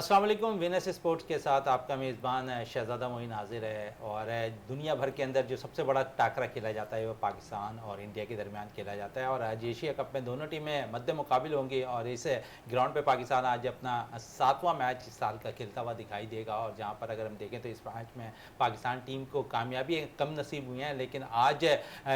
अस्सलाम वालेकुम। Venus sports के साथ आपका मेज़बान शहज़ादा मोइन हाजिर है। और दुनिया भर के अंदर जो सबसे बड़ा टाकरा खेला जाता है वो पाकिस्तान और इंडिया के दरमियान खेला जाता है। और आज एशिया कप में दोनों टीमें मद्दे मुकाबिल होंगी और इस ग्राउंड पे पाकिस्तान आज अपना 7वां मैच इस साल का खेलता हुआ दिखाई देगा। और जहाँ पर अगर हम देखें तो इस मैच में पाकिस्तान टीम को कामयाबी कम नसीब हुई है, लेकिन आज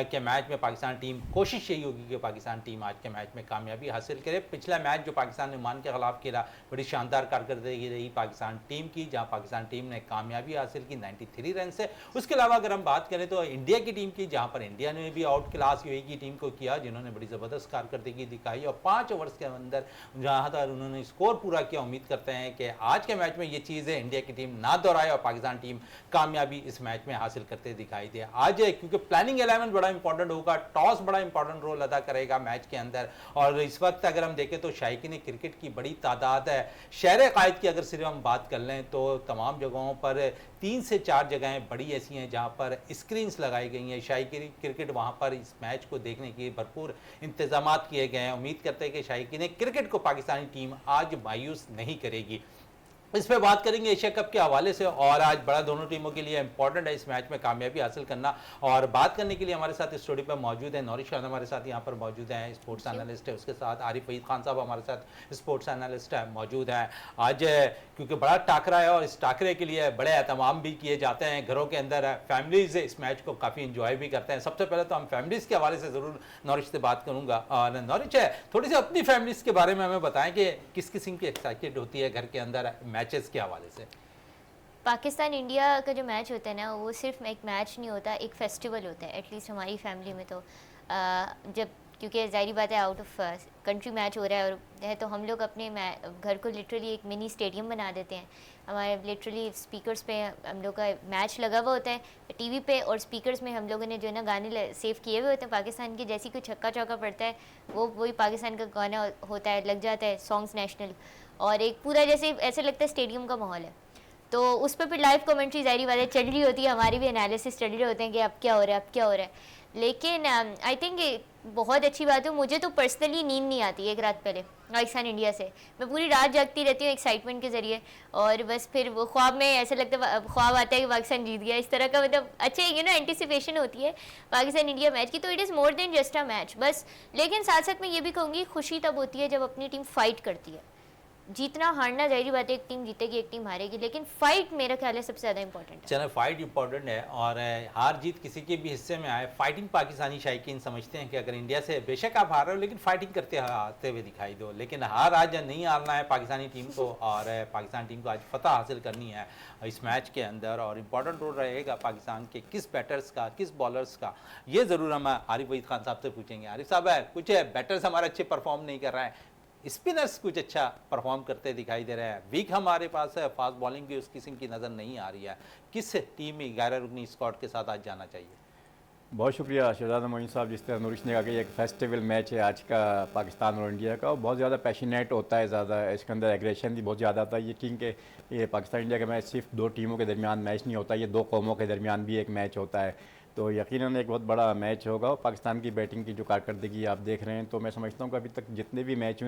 के मैच में पाकिस्तान टीम कोशिश यही होगी कि पाकिस्तान टीम आज के मैच में कामयाबी हासिल करे। पिछला मैच जो पाकिस्तान ने ओमान के खिलाफ खेला, बड़ी शानदार कारकर्दगी रही पाकिस्तान टीम की, जहां पाकिस्तान टीम ने कामयाबी हासिल की 93 रन से। उसके अलावा अगर हम बात करें तो इंडिया की टीम की, जहां पर इंडिया ने भी आउट क्लास यूएई की टीम को किया, जिन्होंने बड़ी ज़बरदस्त कारकर्दगी दिखाई और 5 ओवर्स के अंदर जहां तक उन्होंने स्कोर पूरा किया। उम्मीद करते हैं कि आज के मैच में ये चीज़ें इंडिया की टीम ना दोहराए और पाकिस्तान टीम कामयाबी इस मैच में हासिल करते दिखाई दे। आज क्योंकि प्लानिंग 11 बड़ा इंपॉर्टेंट होगा, टॉस बड़ा इंपॉर्टेंट रोल अदा करेगा मैच के अंदर। और इस वक्त अगर हम देखें तो शायकीन क्रिकेट की बड़ी तादाद है। शहर कायद की अगर सिर्फ हम बात कर लें तो तमाम जगहों पर 3 से 4 जगहें बड़ी ऐसी हैं जहां पर स्क्रीन्स लगाई गई हैं। शायकीन क्रिकेट वहां पर इस मैच को देखने के भरपूर इंतजाम किए गए हैं। उम्मीद करते हैं कि शायकीन क्रिकेट को पाकिस्तानी टीम आज मायूस नहीं करेगी। इस पे बात करेंगे एशिया कप के हवाले से। और आज बड़ा दोनों टीमों के लिए इंपॉर्टेंट है इस मैच में कामयाबी हासिल करना। और बात करने के लिए हमारे साथ स्टूडियो पर मौजूद है नौरिश खान, हमारे साथ यहाँ पर मौजूद हैं, स्पोर्ट्स एनालिस्ट है। उसके साथ आरिफ वहीद खान साहब हमारे साथ स्पोर्ट्स एनालिस्ट है मौजूद हैं। आज क्योंकि बड़ा टाकरा है और इस टाकरे के लिए बड़े एहतमाम भी किए जाते हैं घरों के अंदर। फैमिलीज इस मैच को काफ़ी इंजॉय भी करते हैं। सबसे पहले तो हम फैमिलीज़ के हवाले से ज़रूर नौरिश से बात करूँगा। और नौरिश है, थोड़ी सी अपनी फैमिलीज़ के बारे में हमें बताएं कि किस किस्म की एक्साइटेड होती है घर के अंदर मैचेस के हवाले से। पाकिस्तान इंडिया का जो मैच होता है ना, वो सिर्फ एक मैच नहीं होता, एक फेस्टिवल होता है। एटलीस्ट हमारी फैमिली में तो जब, क्योंकि ज़ाहिर बात है आउट ऑफ कंट्री मैच हो रहा है और है, तो हम लोग अपने घर को लिटरली एक मिनी स्टेडियम बना देते हैं। हमारे लिटरली स्पीकर्स पे हम लोग का मैच लगा हुआ होता है टीवी पे, और स्पीकर्स में हम लोगों ने जो है ना गाने सेव किए हुए होते हैं पाकिस्तान के। जैसे कोई छक्का चौका पड़ता है वो वही पाकिस्तान का गाना होता है, लग जाता है सॉन्ग्स नेशनल, और एक पूरा जैसे ऐसे लगता है स्टेडियम का माहौल है। तो उस पर फिर लाइव कमेंट्री ज़ाहिर बात है चल रही होती है, हमारी भी एनालिसिस चल रहे होते हैं कि अब क्या हो रहा है, अब क्या हो रहा है। लेकिन आई थिंक बहुत अच्छी बात है। मुझे तो पर्सनली नींद नहीं आती एक रात पहले पाकिस्तान इंडिया से। मैं पूरी रात जागती रहती हूँ एक्साइटमेंट के ज़रिए, और बस फिर वो ख्वाब में ऐसा लगता है, ख्वाब आता है कि पाकिस्तान जीत गया, इस तरह का मतलब अच्छे एंटिसिपेशन होती है पाकिस्तान इंडिया मैच की। तो it is more than just a match बस। लेकिन साथ साथ मैं ये भी कहूँगी, खुशी तब होती है जब अपनी टीम फाइट करती है। जीतना हारना जाहिर बात है, एक टीम जीतेगी एक टीम हारेगी, लेकिन फाइट मेरा ख्याल है सबसे ज़्यादा इंपॉर्टेंट है। चलो, फाइट इंपॉर्टेंट है और हार जीत किसी के भी हिस्से में आए, फाइटिंग पाकिस्तानी शायकीन समझते हैं कि अगर इंडिया से बेशक आप हार रहे हो लेकिन फाइटिंग करते आते हुए दिखाई दो। लेकिन हार आज नहीं हारना है पाकिस्तानी टीम को, और पाकिस्तान टीम को आज फतह हासिल करनी है इस मैच के अंदर। और इम्पॉर्टेंट रोल रहेगा पाकिस्तान के किस बैटर्स का, किस बॉलर्स का, ये ज़रूर हम आरिफ वहीद खान साहब से पूछेंगे। आरिफ साहब, है कुछ बैटर्स हमारे अच्छे परफॉर्म नहीं कर रहे हैं, स्पिनर्स कुछ अच्छा परफॉर्म करते दिखाई दे रहे हैं, वीक हमारे पास है, फास्ट बॉलिंग भी उस किस्म की नज़र नहीं आ रही है, किस टीम में गैर रुकनी स्क्वाड के साथ आज जाना चाहिए? बहुत शुक्रिया शहजादा मोइन साहब। जिस तरह नूरिश ने कहा कि एक फेस्टिवल मैच है आज का पाकिस्तान और इंडिया का, और बहुत ज़्यादा पैशनेट होता है, ज़्यादा इसके अंदर एग्रेशन भी बहुत ज़्यादा आता है। ये क्योंकि ये पाकिस्तान इंडिया का मैच सिर्फ दो टीमों के दरमियान मैच नहीं होता, ये दो कौमों के दरमियान भी एक मैच होता है। तो यकीनन एक बहुत बड़ा मैच होगा। और पाकिस्तान की बैटिंग की जो कारकर्दगी आप देख रहे हैं, तो मैं समझता हूँ कि अभी तक जितने भी मैच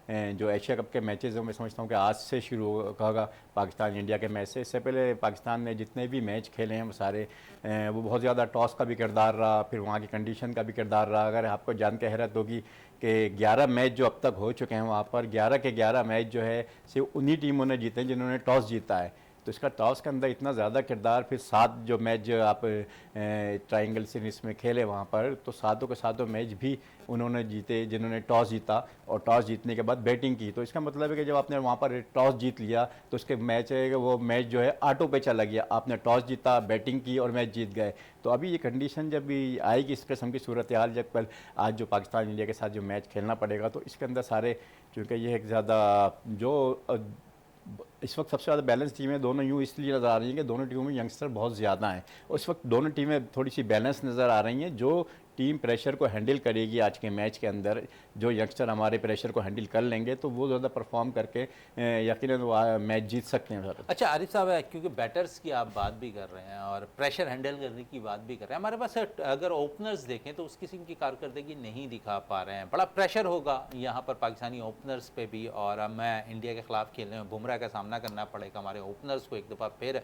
जो एशिया कप के मैचेस हैं, मैं समझता हूँ कि आज से शुरू होगा पाकिस्तान इंडिया के मैच से। इससे पहले पाकिस्तान ने जितने भी मैच खेले हैं वो सारे वो बहुत ज़्यादा टॉस का भी किरदार रहा, फिर वहाँ की कंडीशन का भी किरदार रहा। अगर आपको जान के हैरत होगी कि 11 मैच जो अब तक हो चुके हैं वहाँ पर 11 के 11 मैच जो है सिर्फ उन्हीं टीमों ने जीते हैं जिन्होंने टॉस जीता है। तो इसका टॉस के अंदर इतना ज़्यादा किरदार, फिर 7 जो मैच जो आप ट्रायंगल सीरीज में खेले वहाँ पर, तो सातों के सातों मैच भी उन्होंने जीते जिन्होंने टॉस जीता, और टॉस जीतने के बाद बैटिंग की। तो इसका मतलब है कि जब आपने वहाँ पर टॉस जीत लिया तो उसके मैच है कि वो मैच जो है ऑटो पे चला गया, आपने टॉस जीता, बैटिंग की और मैच जीत गए। तो अभी ये कंडीशन जब भी आएगी इस किस्म की सूरत हाल, जब कल आज जो पाकिस्तान इंडिया के साथ जो मैच खेलना पड़ेगा, तो इसके अंदर सारे, चूँकि ये एक ज़्यादा जो इस वक्त सबसे ज़्यादा बैलेंस टीमें दोनों यूँ इसलिए नज़र आ रही हैं कि दोनों टीमों में यंगस्टर बहुत ज़्यादा हैं। उस वक्त दोनों टीमें थोड़ी सी बैलेंस नज़र आ रही हैं। जो टीम प्रेशर को हैंडल करेगी आज के मैच के अंदर, जो यंगस्टर हमारे प्रेशर को हैंडल कर लेंगे तो वो ज़्यादा परफॉर्म करके यकीनन वो मैच जीत सकते हैं सर। अच्छा आरिफ साहब, क्योंकि बैटर्स की आप बात भी कर रहे हैं और प्रेशर हैंडल करने की बात भी कर रहे हैं, हमारे पास अगर ओपनर्स देखें तो उस किस्म की कारकर्दगी नहीं दिखा पा रहे हैं। बड़ा प्रेशर होगा यहाँ पर पाकिस्तानी ओपनर्स पे भी, और अब मैं इंडिया के खिलाफ खेलने में बुमराह का सामना करना पड़ेगा हमारे ओपनर्स को एक दफ़ा फिर।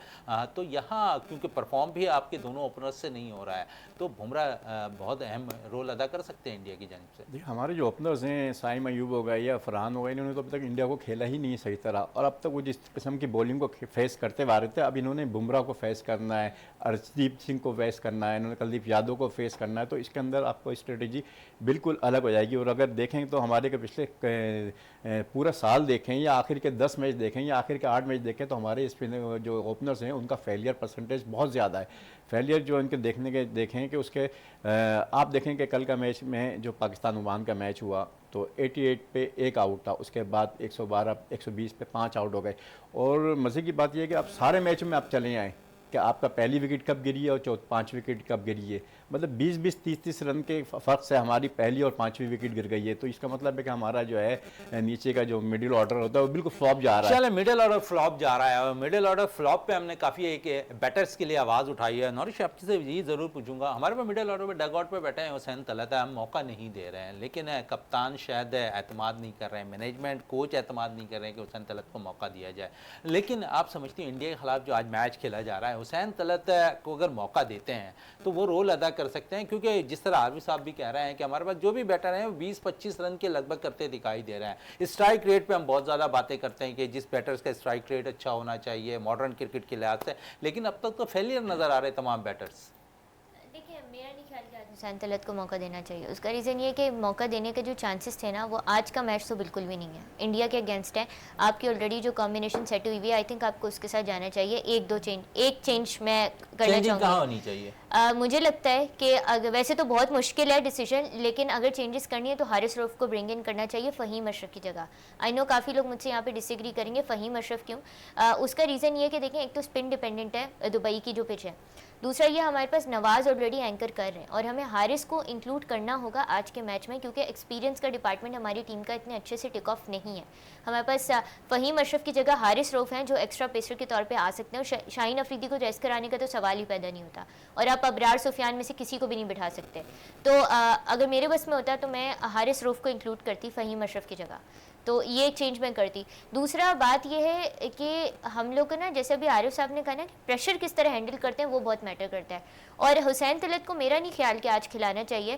तो यहाँ क्योंकि परफॉर्म भी आपके दोनों ओपनर्स से नहीं हो रहा है, तो बुमराह बहुत अहम रोल अदा कर सकते हैं इंडिया की जानिब से। देखिए हमारे जो ओपनर्स हैं, साइम अयूब हो गए या फरहान हो गए, इन्होंने तो अब तक इंडिया को खेला ही नहीं सही तरह, और अब तक वो जिस किस्म की बॉलिंग को फेस करते आ रहे थे, अब इन्होंने बुमराह को फेस करना है, अर्शदीप सिंह को फेस करना है, इन्होंने कुलदीप यादव को फेस करना है, तो इसके अंदर आपको स्ट्रेटजी बिल्कुल अलग हो जाएगी। और अगर देखें तो हमारे के पिछले पूरा साल देखें या आखिर के 10 मैच देखें या आखिर के 8 मैच देखें तो हमारे स्पिनर जो ओपनर्स हैं उनका फेलियर परसेंटेज बहुत ज़्यादा है। फेलियर जो इनके देखें कि उसके आप देखें कि कल का मैच में जो पाकिस्तान ओमान का मैच हुआ तो 88 पे 1 आउट था, उसके बाद 112 120 पे 5 आउट हो गए। और मज़े की बात यह है कि आप सारे मैच में आप चले आएँ कि आपका पहली विकेट कब गिरी है और 5 विकेट कब गिरी है, मतलब 20-20 30-30 रन के फ़र्क से हमारी पहली और 5वीं विकेट गिर गई है। तो इसका मतलब है कि हमारा जो है नीचे का जो मिडिल ऑर्डर होता है वो बिल्कुल फ्लॉप जा रहा है। चले मिडिल ऑर्डर फ्लॉप जा रहा है, और मिडिल ऑर्डर फ्लॉप पे हमने काफ़ी एक बैटर्स के लिए आवाज़ उठाई है। नौरिश आपसे यही ज़रूर पूछूंगा, हमारे पास मिडिल ऑर्डर में डगआउट पे बैठे हैं हुसैन तलत है, हम मौका नहीं दे रहे हैं, लेकिन कप्तान शायद एतमाद नहीं कर रहे हैं, मैनेजमेंट कोच एतमाद नहीं कर रहे हैं कि हुसैन तलत को मौका दिया जाए। लेकिन आप समझते हैं इंडिया के खिलाफ जो आज मैच खेला जा रहा है, हुसैन तलत को अगर मौका देते हैं तो वो रोल अदा कर सकते हैं, क्योंकि जिस तरह आरवी साहब भी कह रहे हैं कि हमारे पास जो भी बैटर हैं वो 20-25 रन के लगभग करते दिखाई दे रहे हैं। स्ट्राइक रेट पे हम बहुत ज़्यादा बातें करते हैं कि जिस बैटर्स का स्ट्राइक रेट अच्छा होना चाहिए मॉडर्न क्रिकेट के लिहाज से, लेकिन अब तक तो फेलियर नज़र आ रहे तमाम बैटर्स। देखिए मेरा नहीं ख्याल कि आज हुसैन तलत को मौका देना चाहिए। उसका रीज़न ये कि मौका देने के जो चांसेस थे ना वो आज का मैच तो बिल्कुल भी नहीं है, इंडिया के अगेंस्ट है। आपकी ऑलरेडी जो कॉम्बिनेशन सेट हुई है, आई थिंक आपको उसके साथ जाना चाहिए। एक चेंज मैं करना चाहूँगी। कहाँ होनी चाहिए? मुझे लगता है कि अगर वैसे तो बहुत मुश्किल है डिसीजन, लेकिन अगर चेंजेस करनी है तो हारिस रऊफ को ब्रिंग इन करना चाहिए फ़हीम अशरफ की जगह। आई नो काफ़ी लोग मुझसे यहाँ पे डिसएग्री करेंगे, फ़हीम अशरफ क्यों? उसका रीज़न ये है कि देखें, एक तो स्पिन डिपेंडेंट है दुबई की जो पिच है, दूसरा ये हमारे पास नवाज़ ऑलरेडी एंकर कर रहे हैं और हमें हारिस को इंक्लूड करना होगा आज के मैच में, क्योंकि एक्सपीरियंस का डिपार्टमेंट हमारी टीम का इतने अच्छे से टिक ऑफ नहीं है। हमारे पास फ़हीम अशरफ की जगह हारिस रऊफ हैं जो एक्स्ट्रा पेसर के तौर पे आ सकते हैं, और शाहीन अफरीदी को रेस्ट कराने का तो सवाल ही पैदा नहीं होता, और आप अबरार सुफियान में से किसी को भी नहीं बिठा सकते। तो अगर मेरे बस में होता तो मैं हारिस रऊफ को इंक्लूड करती फ़हीम अशरफ की जगह, तो ये एक चेंज मैं करती। दूसरा बात ये है कि हम लोग को ना, जैसे अभी आरिफ साहब ने कहा ना कि प्रेशर किस तरह हैंडल करते हैं वो बहुत मैटर करता है, और हुसैन तलत को मेरा नहीं ख्याल कि आज खिलाना चाहिए।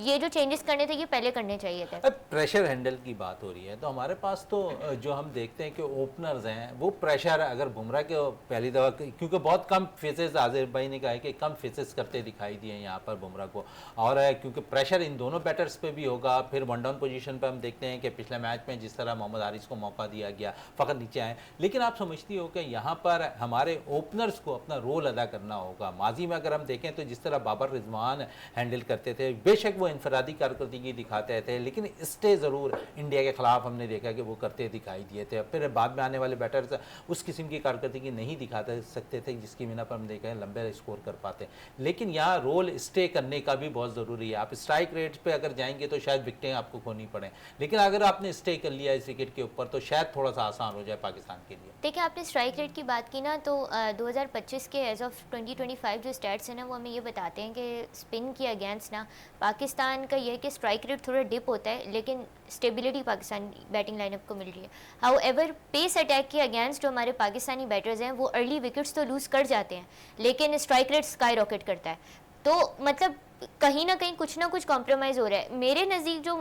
ये जो चेंजेस करने थे ये पहले करने चाहिए थे। अब प्रेशर हैंडल की बात हो रही है तो हमारे पास तो जो हम देखते हैं कि ओपनर्स हैं वो प्रेशर, अगर बुमराह के पहली दफ़ा, क्योंकि बहुत कम फेसेस आज़िर भाई ने कहा है कि कम फेसेस करते दिखाई दिए यहाँ पर बुमराह को, और क्योंकि प्रेशर इन दोनों बैटर्स पे भी होगा। फिर वन डाउन पोजीशन पे हम देखते हैं कि पिछले मैच में जिस तरह मोहम्मद हारिस को मौका दिया गया, फ़कत नीचे आए, लेकिन आप समझती हो कि यहाँ पर हमारे ओपनर्स को अपना रोल अदा करना होगा। माजी में अगर हम देखें तो जिस तरह बाबर रिजवान हैंडल करते थे, बेशक वो इनफरादी कारकर्दगी दिखाते थे, लेकिन स्टे ज़रूर इंडिया के खिलाफ हमने देखा कि वो करते दिखाई दिए थे। फिर बाद में आने वाले बैटर्स उस किस्म की कारकर्दगी नहीं दिखाते सकते थे जिसकी बिना पर हम देखा लंबे स्कोर कर पाते, लेकिन यहाँ रोल स्टे करने का भी बहुत ज़रूरी है। आप स्ट्राइक रेट पर अगर जाएंगे तो शायद विकटें आपको खोनी पड़े, लेकिन अगर आपने स्टे कर लिया इस विकेट के ऊपर तो शायद थोड़ा सा आसान हो जाए पाकिस्तान के लिए। देखिए आपने स्ट्राइक रेट की बात की ना, तो 2025 के एज ऑफ 2025 जो स्टैट्स हैं ना वो हमें ये बताते हैं कि स्पिन के अगेंस्ट ना पाकिस्तान का ये है कि स्ट्राइक रेट थोड़ा डिप होता है, लेकिन स्टेबिलिटी पाकिस्तान बैटिंग लाइनअप को मिल रही है। हाउएवर पेस अटैक के अगेंस्ट जो हमारे पाकिस्तानी बैटर्स हैं वो अर्ली विकेट्स तो लूज़ कर जाते हैं, लेकिन स्ट्राइक रेट स्काई रॉकेट करता है। तो मतलब कहीं ना कहीं कुछ ना कुछ कॉम्प्रोमाइज़ हो रहा है। मेरे नज़दीक जो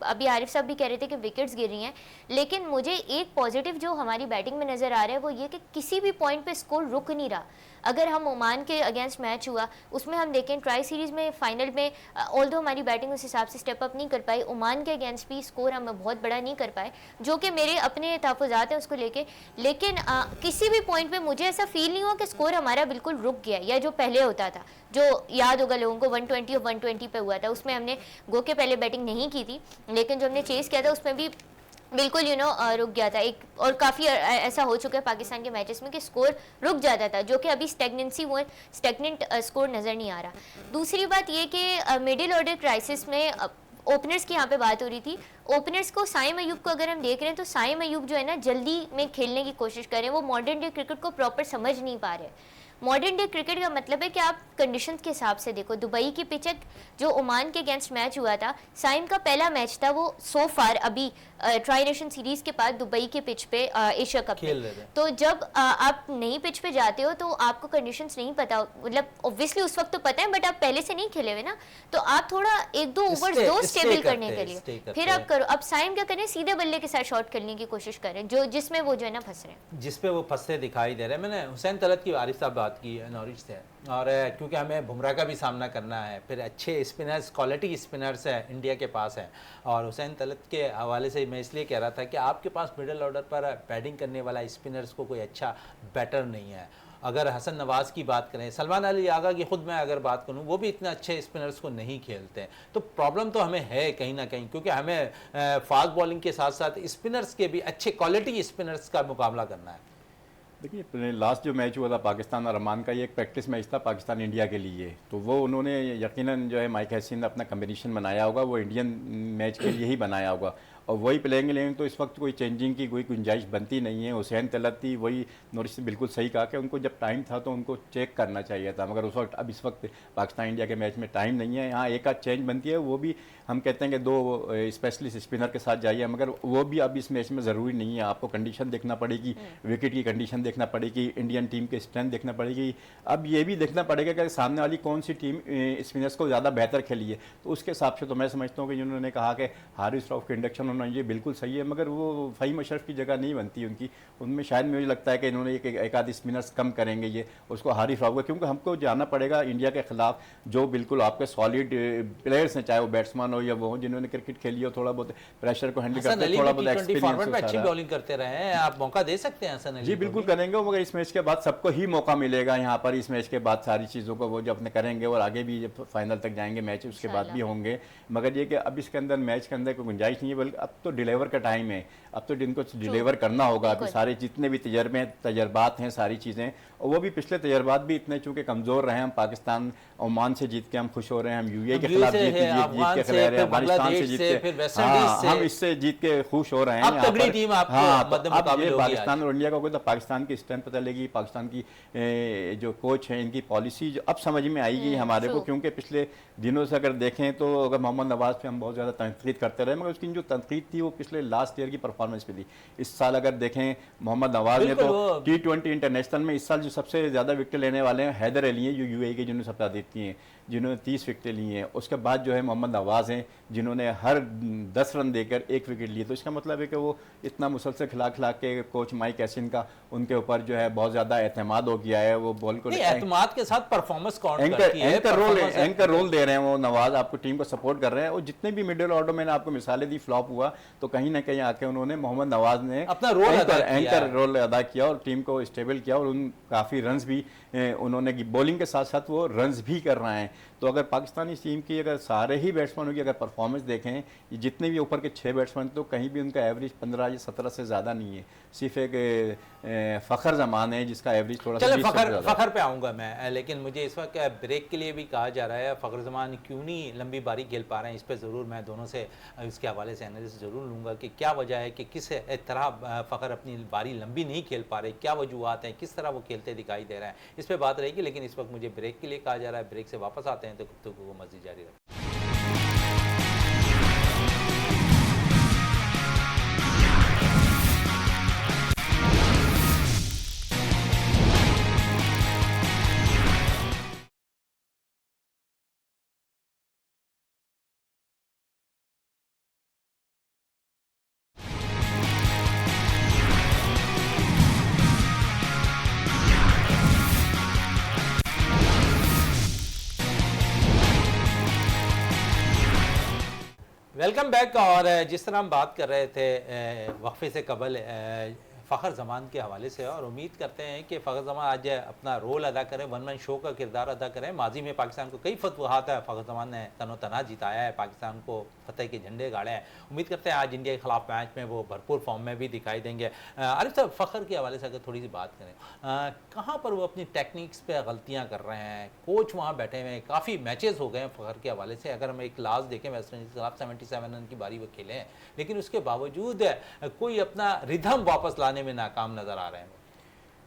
अभी आरिफ साहब भी कह रहे थे कि विकेट्स गिर रही हैं, लेकिन मुझे एक पॉजिटिव जो हमारी बैटिंग में नज़र आ रहा है वो ये कि किसी भी पॉइंट पे स्कोर रुक नहीं रहा। अगर हम ओमान के अगेंस्ट मैच हुआ उसमें हम देखें ट्राई सीरीज़ में फाइनल में ऑल्दो हमारी बैटिंग उस हिसाब से स्टेप अप नहीं कर पाई, ओमान के अगेंस्ट भी स्कोर हम बहुत बड़ा नहीं कर पाए, जो कि मेरे अपने तहफ़्फ़ुज़ात हैं उसको लेके। लेकिन किसी भी पॉइंट पे मुझे ऐसा फील नहीं हुआ कि स्कोर हमारा बिल्कुल रुक गया, या जो पहले होता था, जो याद होगा लोगों को 120 और 120 पे हुआ था, उसमें हमने गो के पहले बैटिंग नहीं की थी, लेकिन जो हमने चेस किया था उसमें भी बिल्कुल रुक गया था एक, और काफ़ी ऐसा हो चुका है पाकिस्तान के मैचेस में कि स्कोर रुक जाता था, जो कि अभी स्टेगनेंट स्कोर नज़र नहीं आ रहा। दूसरी बात ये कि मिडिल ऑर्डर क्राइसिस में ओपनर्स की यहाँ पे बात हो रही थी। ओपनर्स को साइम अयूब को अगर हम देख रहे हैं तो साइम अयूब जो है ना जल्दी में खेलने की कोशिश कर रहे हैं, वो मॉडर्न डे क्रिकेट को प्रॉपर समझ नहीं पा रहे। मॉडर्न डे क्रिकेट का मतलब है कि आप कंडीशंस के हिसाब से देखो, दुबई की पिच जो ओमान के अगेंस्ट मैच हुआ था, साइम का पहला मैच था वो सो फार अभी ट्राई नेशन सीरीज के बाद दुबई के पिच पे एशिया कप में। तो जब आप नई पिच पे जाते हो तो आपको कंडीशंस नहीं पता, मतलब ऑब्वियसली उस वक्त तो पता है बट आप पहले से नहीं खेले हुए ना, तो आप थोड़ा एक दो ओवर्स दो स्टेबल करने के लिए फिर आप करो। अब साइम क्या करें, सीधे बल्ले के साथ शॉट खेलने की कोशिश करें, जो जिसमें वो जो है ना फंस रहे हैं, जिसपे वो फंसते दिखाई दे रहे हैं। मैंने हुसैन तलत की आरिफ साहब बात की नॉरिच से, और क्योंकि हमें बुमराह का भी सामना करना है, फिर अच्छे स्पिनर्स, क्वालिटी स्पिनर्स है इंडिया के पास है। और हुसैन तलत के हवाले से मैं इसलिए कह रहा था कि आपके पास मिडिल ऑर्डर पर बैटिंग करने वाला स्पिनर्स को कोई अच्छा बैटर नहीं है। अगर हसन नवाज़ की बात करें, सलमान अली आगा की खुद मैं अगर बात करूं, वो भी इतने अच्छे स्पिनर्स को नहीं खेलते हैं। तो प्रॉब्लम तो हमें है कहीं ना कहीं, क्योंकि हमें फास्ट बॉलिंग के साथ साथ स्पिनर्स के भी अच्छे क्वालिटी स्पिनर्स का मुकाबला करना है। देखिए, लास्ट जो मैच हुआ था पाकिस्तान और ओमान का, ये एक प्रैक्टिस मैच था पाकिस्तान इंडिया के लिए, तो वो उन्होंने यकीनन जो है माइक हैसिन ने अपना कम्बिनेशन बनाया होगा, वो इंडियन मैच के लिए ही बनाया होगा और वही प्लेइंग लेंगे, तो इस वक्त कोई चेंजिंग की कोई गुंजाइश बनती नहीं है। हुसैन तलत थी, वही नॉरिश से बिल्कुल सही कहा कि उनको जब टाइम था तो उनको चेक करना चाहिए था, मगर उस वक्त, अब इस वक्त पाकिस्तान इंडिया के मैच में टाइम नहीं है। यहाँ एक आध चेंज बनती है, वो भी हम कहते हैं कि दो स्पेशलिस्ट स्पिनर के साथ जाइए, मगर वो भी अब इस मैच में ज़रूरी नहीं है। आपको कंडीशन देखना पड़ेगी, विकेट की कंडीशन देखना पड़ेगी, इंडियन टीम के स्ट्रेंथ देखना पड़ेगी। अब ये भी देखना पड़ेगा कि सामने वाली कौन सी टीम स्पिनर्स को ज़्यादा बेहतर खेली है, तो उसके हिसाब से तो मैं समझता हूँ कि जिन्होंने कहा कि हारिस रऊफ का इंडक्शन होना ये बिल्कुल सही है, मगर वो फ़हीम अशरफ की जगह नहीं बनती उनकी। उनमें शायद मुझे लगता है कि इन्होंने एक आध स्पिनर्स कम करेंगे ये उसको हारिस रऊफ का, क्योंकि हमको जाना पड़ेगा इंडिया के खिलाफ जो बिल्कुल आपके सॉलिड प्लेयर्स हैं, चाहे वो बैट्समैन हो या वो हो जिन्होंने क्रिकेट खेली हो, थोड़ा बहुत प्रेशर को हैंडल करते हैं, थोड़ा बहुत एक्सपीरियंस, अच्छी बॉलिंग करते रहे हैं, आप मौका दे सकते हैं हसन अली जी बिल्कुल करेंगे, मगर इस मैच के बाद सबको ही मौका मिलेगा यहाँ पर। इस मैच के बाद सारी चीज़ों को वो जब अपने करेंगे और आगे भी जब फाइनल तक जाएंगे मैच उसके बाद भी होंगे, मगर ये कि अब इसके अंदर मैच के अंदर कोई गुंजाइश नहीं है, बल्कि अब तो डिलीवर का टाइम है, अब तो इनको डिलीवर करना होगा। अभी सारे जितने भी तजर्बात हैं, सारी चीज़ें, और वो भी पिछले तजर्बात भी इतने चूँकि कमज़ोर रहे हैं। हम पाकिस्तान ओमान से जीत के हम खुश हो रहे हैं, हम यूएई के खिलाफ जीत के खिला रहे हैं, अफगानिस्तान से जीत के, हाँ हम इससे जीत के खुश हो रहे हैं। हाँ, अब ये पाकिस्तान और इंडिया का कोई, तो पाकिस्तान की स्ट्रेंथ पता लगी, पाकिस्तान की जो कोच हैं इनकी पॉलिसी जो अब समझ में आएगी हमारे को, क्योंकि पिछले दिनों से अगर देखें तो अगर मोहम्मद नवाज़ पे हम बहुत ज़्यादा तनकीद करते रहे, मगर उसकी जो तनकीद थी वो पिछले लास्ट ईयर की परफॉर्मेंस पे थी। इस साल अगर देखें मोहम्मद नवाज़ ने तो T20 इंटरनेशनल में इस साल जो सबसे ज़्यादा विकेट लेने वाले हैं हैदर अली हैं, जो यूएई के, जिन्होंने सबसे ज़्यादा की हैं, जिन्होंने 30 विकेटें ली हैं। उसके बाद जो है मोहम्मद नवाज़ हैं जिन्होंने हर 10 रन देकर 1 विकेट लिए। तो इसका मतलब है कि वो इतना मुसलसल खिला के कोच माइक हैसिन का उनके ऊपर जो है बहुत ज़्यादा एतमाद हो गया है। वो बॉल को एतमाद के साथ परफॉर्मेंस एंकर रोल दे रहे हैं वो नवाज़, आपको टीम को सपोर्ट कर रहे हैं। और जितने भी मिडिल ऑर्डर मैंने आपको मिसालें दी फ्लॉप हुआ, तो कहीं ना कहीं आके उन्होंने मोहम्मद नवाज़ ने अपना एंकर रोल अदा किया और टीम को स्टेबल किया, और उन काफ़ी रन्स भी उन्होंने बॉलिंग के साथ साथ वो रन्स भी कर रहे हैं। तो अगर पाकिस्तानी टीम की अगर सारे ही बैट्समैनों की अगर परफॉर्मेंस देखें, जितने भी ऊपर के 6 बैट्समैन, तो कहीं भी उनका एवरेज 15 या 17 से ज़्यादा नहीं है। सिर्फ एक फ़खर जमान है जिसका एवरेज थोड़ा सा फ़खर पे आऊँगा मैं, लेकिन मुझे इस वक्त ब्रेक के लिए भी कहा जा रहा है फ़खर जमान क्यों नहीं लंबी बारी खेल पा रहे हैं। इस पर ज़रूर मैं दोनों से इसके हवाले से एनालिसिस ज़रूर लूँगा कि क्या वजह है कि किस तरह फ़खर अपनी बारी लंबी नहीं खेल पा रहे, क्या वजूहत हैं, किस तरह वो खेलते दिखाई दे रहे हैं, इस पर बात रहेगी। लेकिन इस वक्त मुझे ब्रेक के लिए कहा जा रहा है, ब्रेक से वापस आते हैं तो गुफ्तगू को मज़ीद जारी रखें। Welcome back. और जिस तरह हम बात कर रहे थे वक्फे से कबल फ़खर ज़मान के हवाले से है और उम्मीद करते हैं कि फ़खर ज़मान आज अपना रोल अदा करें, वन मैन शो का किरदार अदा करें। माजी में पाकिस्तान को कई फतवाहात है फ़खर ज़मान ने तनो-तनहा जिताया है, पाकिस्तान को फ़तह के झंडे गाड़े हैं। उम्मीद करते हैं आज इंडिया के खिलाफ मैच में वो भरपूर फॉर्म में भी दिखाई देंगे। आरिफ साहब, फ़खर के हवाले से अगर थोड़ी सी बात करें, कहाँ पर वो अपनी टेक्निक्स पे गलतियाँ कर रहे हैं? कोच वहाँ बैठे हुए हैं, काफ़ी मैचेस हो गए हैं फ़खर के हवाले से। अगर हम एक लास्ट देखें, वेस्ट इंडीज़ के खिलाफ 77 रन की बारी वो खेले हैं, लेकिन उसके बावजूद कोई अपना रिदम वापस लाने में नाकाम नज़र आ रहे हैं।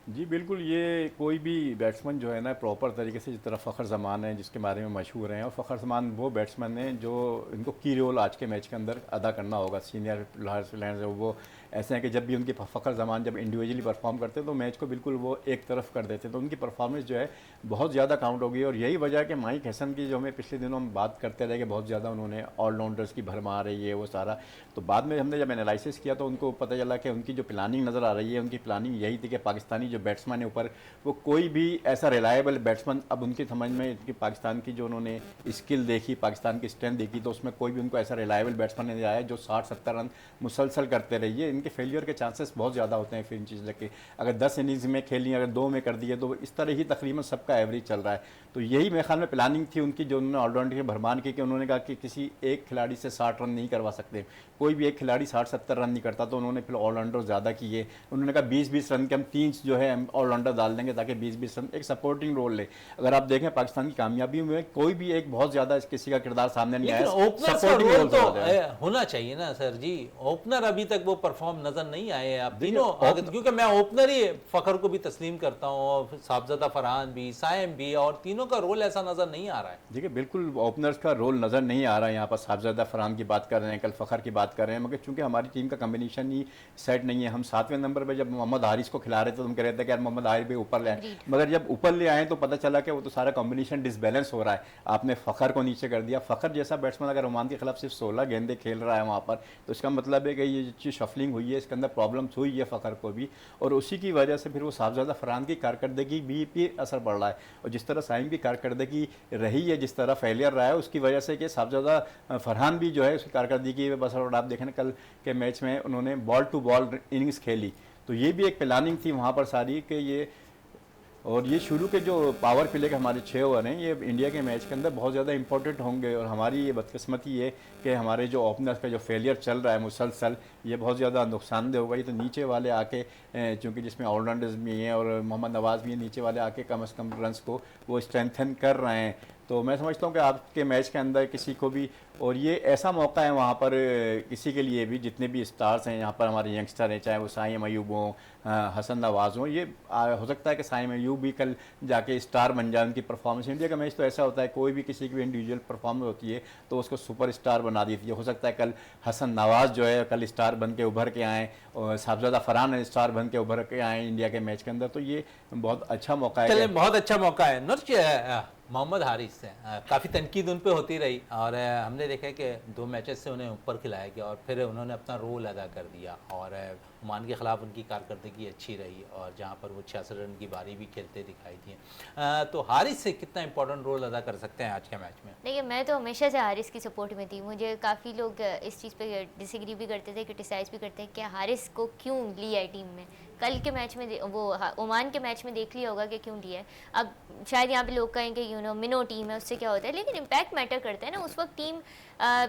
जी बिल्कुल, ये कोई भी बैट्समैन जो है ना प्रॉपर तरीके से, जिस तरह फ़खर ज़मान है जिसके बारे में मशहूर हैं, और फ़खर ज़मान वो बैट्समैन हैं जो इनको की रोल आज के मैच के अंदर अदा करना होगा। सीनियर प्लेयर्स वो ऐसे हैं कि जब भी उनकी फ़खर ज़मान जब इंडिविजुअली परफॉर्म करते हैं तो मैच को बिल्कुल वो एक तरफ कर देते हैं, तो उनकी परफॉर्मेंस जो है बहुत ज़्यादा काउंट होगी। और यही वजह है कि माइक हसन की जो हमें पिछले दिनों हम बात करते रहे कि बहुत ज़्यादा उन्होंने ऑलराउंडर्स की भरमार है ये वो सारा, तो बाद में हमने जब एनालिसिस किया तो उनको पता चला कि उनकी जो प्लानिंग नज़र आ रही है, उनकी प्लानिंग यही थी कि पाकिस्तानी जो बैट्समैन है ऊपर, वो कोई भी ऐसा रिलायबल बैट्समैन, अब उनकी समझ में कि पाकिस्तान की जो उन्होंने स्किल देखी, पाकिस्तान की स्ट्रेंथ देखी, तो उसमें कोई भी उनको ऐसा रिलायबल बैट्समैन नहीं आया जो 60-70 रन मुसलसल करते रहिए। इनके फेलियर के चांसेस बहुत ज़्यादा होते हैं फिर इन चीज़ लगे, अगर 10 इनिंग्स में खेली, अगर 2 में कर दिए, तो इस तरह ही तकरीबन सबका एवरेज चल रहा है। तो यही मेरे ख्याल में प्लानिंग थी उनकी, जो उन्होंने ऑलराउंडर के भरमान की, कि उन्होंने कहा कि किसी एक खिलाड़ी से 60 रन नहीं करवा सकते, कोई भी एक खिलाड़ी 60-70 रन नहीं करता, तो उन्होंने फिर ऑलराउंडर ज़्यादा किए। उन्होंने कहा 20-20 रन के हम 3 जो है ऑलराउंडर डाल देंगे ताकि 20-20 रन एक सपोर्टिंग रोल ले। अगर आप देखें पाकिस्तान की कामयाबी में कोई भी एक बहुत ज़्यादा किसी का किरदार सामने नहीं आया, ओपनर का रोल तो होना चाहिए ना सर जी। ओपनर अभी तक वो परफॉर्म नजर नहीं आए आप तीनों, क्योंकि मैं ओपनर ही फ़खर को भी तस्लीम करता हूँ, साहबजादा फरहान भी, साइम भी, और तीनों का रोल ऐसा नजर नहीं आ रहा है। देखिए बिल्कुल ओपनर्स का रोल नज़र नहीं आ रहा है यहाँ पर। साहबजादा फरहान की बात कर रहे हैं, कल फ़खर की बात कर रहे हैं, मगर चूंकि हमारी टीम का कम्बिनेशन ही सेट नहीं है। हम 7वें नंबर पर जब मोहम्मद हारिस को खिला रहे थे तो हम कह रहे थे कि यार मोहम्मद हारिस भी ऊपर ले आए, मगर जब ऊपर ले आए तो पता चला कि वो तो सारा कॉम्बिनेशन डिसबैलेंस हो रहा है। आपने फ़खर को नीचे कर दिया। फ़खर जैसा बैट्समैन अगर ओमान के खिलाफ सिर्फ 16 गेंदे खेल रहा है वहाँ पर, तो इसका मतलब है कि ये जो शफलिंग हुई है इसके अंदर प्रॉब्लम्स हुई है फ़खर को भी, और उसी की वजह से फिर वो साहबजादा फरहान की कारकर्दगी भी असर पड़ रहा है। और जिस तरह साइम की कारकर्दगी रही है, जिस तरह फेलियर रहा है, उसकी वजह से कि साहबजादा फरहान भी जो है उसकी कारकर्दगी में बस, और आप देखें कल के मैच में उन्होंने बॉल टू बॉल इनिंग्स खेली, तो ये भी एक प्लानिंग थी वहाँ पर सारी कि ये, और ये शुरू के जो पावर प्ले के हमारे 6 ओवर हैं, ये इंडिया के मैच के अंदर बहुत ज़्यादा इंपॉर्टेंट होंगे। और हमारी ये बदकिस्मती है कि हमारे जो ओपनर्स का जो फेलियर चल रहा है मुसलसल, ये बहुत ज़्यादा नुकसानदेह होगा। ये तो नीचे वाले आके, चूँकि जिसमें ऑलराउंडर्स भी हैं और मोहम्मद नवाज़ भी हैं, नीचे वाले आके कम से कम रन्स को वो स्ट्रेंथन कर रहे हैं। तो मैं समझता हूँ कि आपके मैच के अंदर किसी को भी, और ये ऐसा मौका है वहाँ पर किसी के लिए भी, जितने भी स्टार्स हैं यहाँ पर हमारे यंगस्टर हैं, चाहे वो साइम अयूब हों, हसन नवाज़ हों, ये हो सकता है कि साइम अयूब भी कल जाके स्टार बन जाए। उनकी परफॉर्मेंस, इंडिया का मैच तो ऐसा होता है कोई भी किसी की भी इंडिविजुअल परफॉर्मेंस होती है तो उसको सुपर स्टार बना देती है। हो सकता है कल हसन नवाज़ जो है कल स्टार बन के उभर के आएँ, और साहबजादा फरहान स्टार बन के उभर के आएँ इंडिया के मैच के अंदर, तो ये बहुत अच्छा मौका है। चलिए, बहुत अच्छा मौका है। नर्च, मोहम्मद हारिस से काफ़ी तनकीद उन पे होती रही, और हमने देखा कि 2 मैचेस से उन्हें ऊपर खिलाया गया और फिर उन्होंने अपना रोल अदा कर दिया, और ओमान के ख़िलाफ़ उनकी कारकर्दगी अच्छी रही, और जहाँ पर वो 66 रन की बारी भी खेलते दिखाई दिए। तो हारिस से कितना इंपॉर्टेंट रोल अदा कर सकते हैं आज के मैच में? देखिए, मैं तो हमेशा से हारिस की सपोर्ट में थी। मुझे काफ़ी लोग इस चीज़ पे डिसएग्री भी करते थे, क्रिटिसाइज़ भी करते हैं कि हारिस को क्यों लिया है टीम में। कल के मैच में वो ओमान के मैच में देख लिया होगा कि क्यों लिया है। अब शायद यहाँ पे लोग कहेंगे मिनो टीम है, उससे क्या होता है, लेकिन इम्पैक्ट मैटर करता है ना। उस वक्त टीम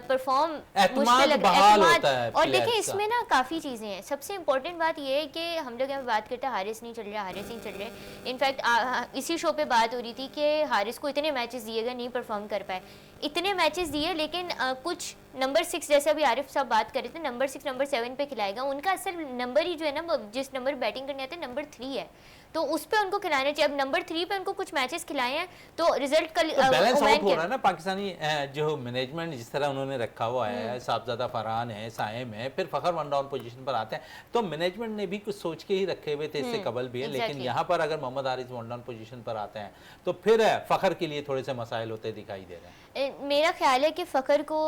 परफॉर्म मुश्किल लग रहा है। और देखिए इसमें ना काफ़ी चीज़ें हैं। सबसे इंपॉर्टेंट बात ये है कि हम लोग यहाँ बात करते हैं हारिस नहीं चल रहा, हारिस नहीं चल रहे। इनफैक्ट इसी शो पे बात हो रही थी कि हारिस को इतने मैचेस दिए गए, नहीं परफॉर्म कर पाए। इतने मैचेस दिए, लेकिन कुछ नंबर 6, जैसे अभी आरिफ साहब बात कर रहे थे, नंबर 6 नंबर 7 पे खिलाएगा। उनका असल नंबर ही जो है ना, जिस नंबर बैटिंग करने आते हैं, नंबर 3 है, तो उस पे उनको खिलाना चाहिए। अब नंबर 3 पे उनको कुछ मैचेस खिलाए हैं तो रिजल्ट कल बैलेंस आउट हो रहा है ना। पाकिस्तानी जो मैनेजमेंट जिस तरह उन्होंने रखा हुआ है, साहबजादा फरहान है, साइम है, फिर फ़खर वन डाउन पोजीशन पर आते हैं, तो मैनेजमेंट ने भी कुछ सोच के ही रखे हुए थे, इससे कबल भी है। लेकिन यहाँ पर अगर Mohammad Haris one down position पर आते हैं तो फिर फ़खर के लिए थोड़े से मसाइल होते दिखाई दे रहे हैं। मेरा ख्याल है कि फ़खर को